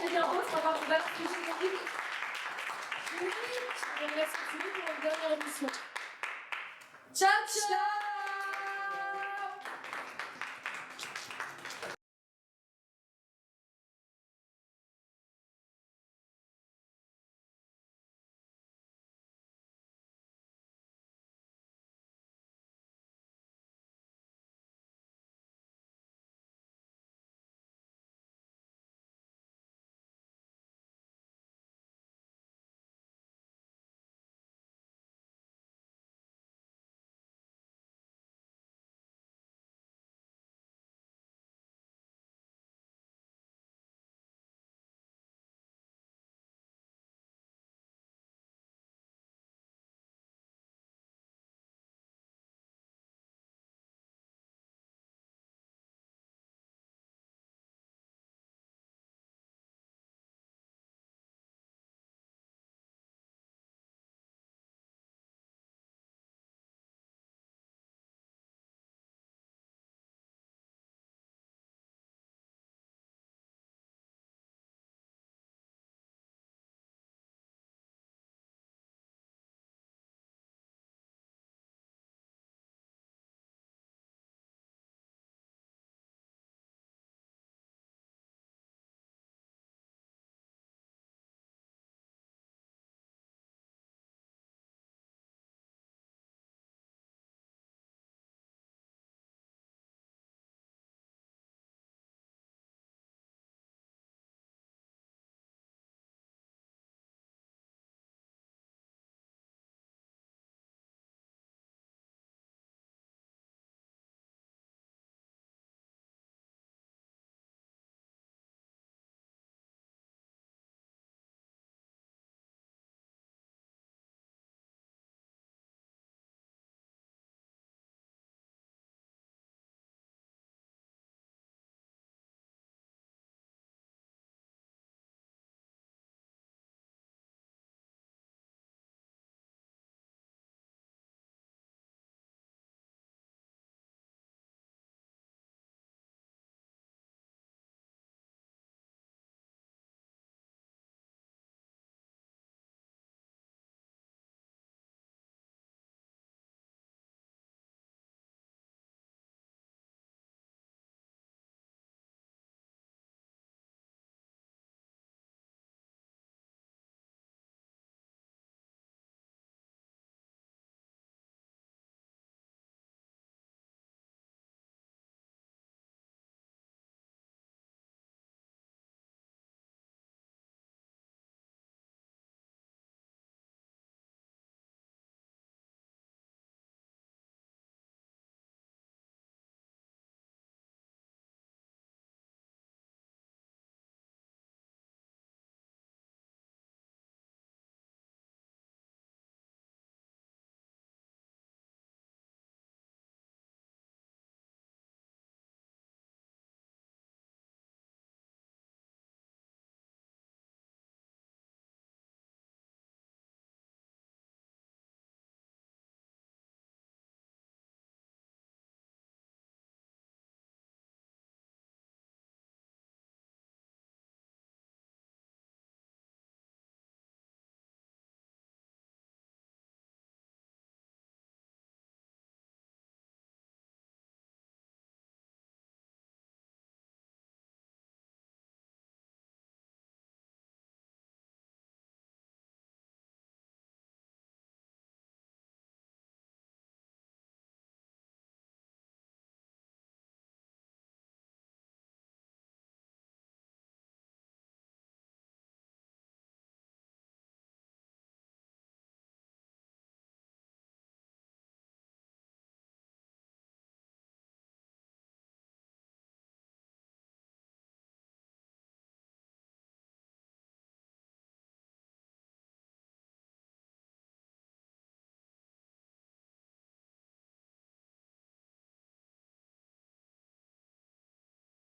Et bien d'autres, on va vous battre tout le monde. Je vous remercie pour une dernière émission. Ciao, ciao.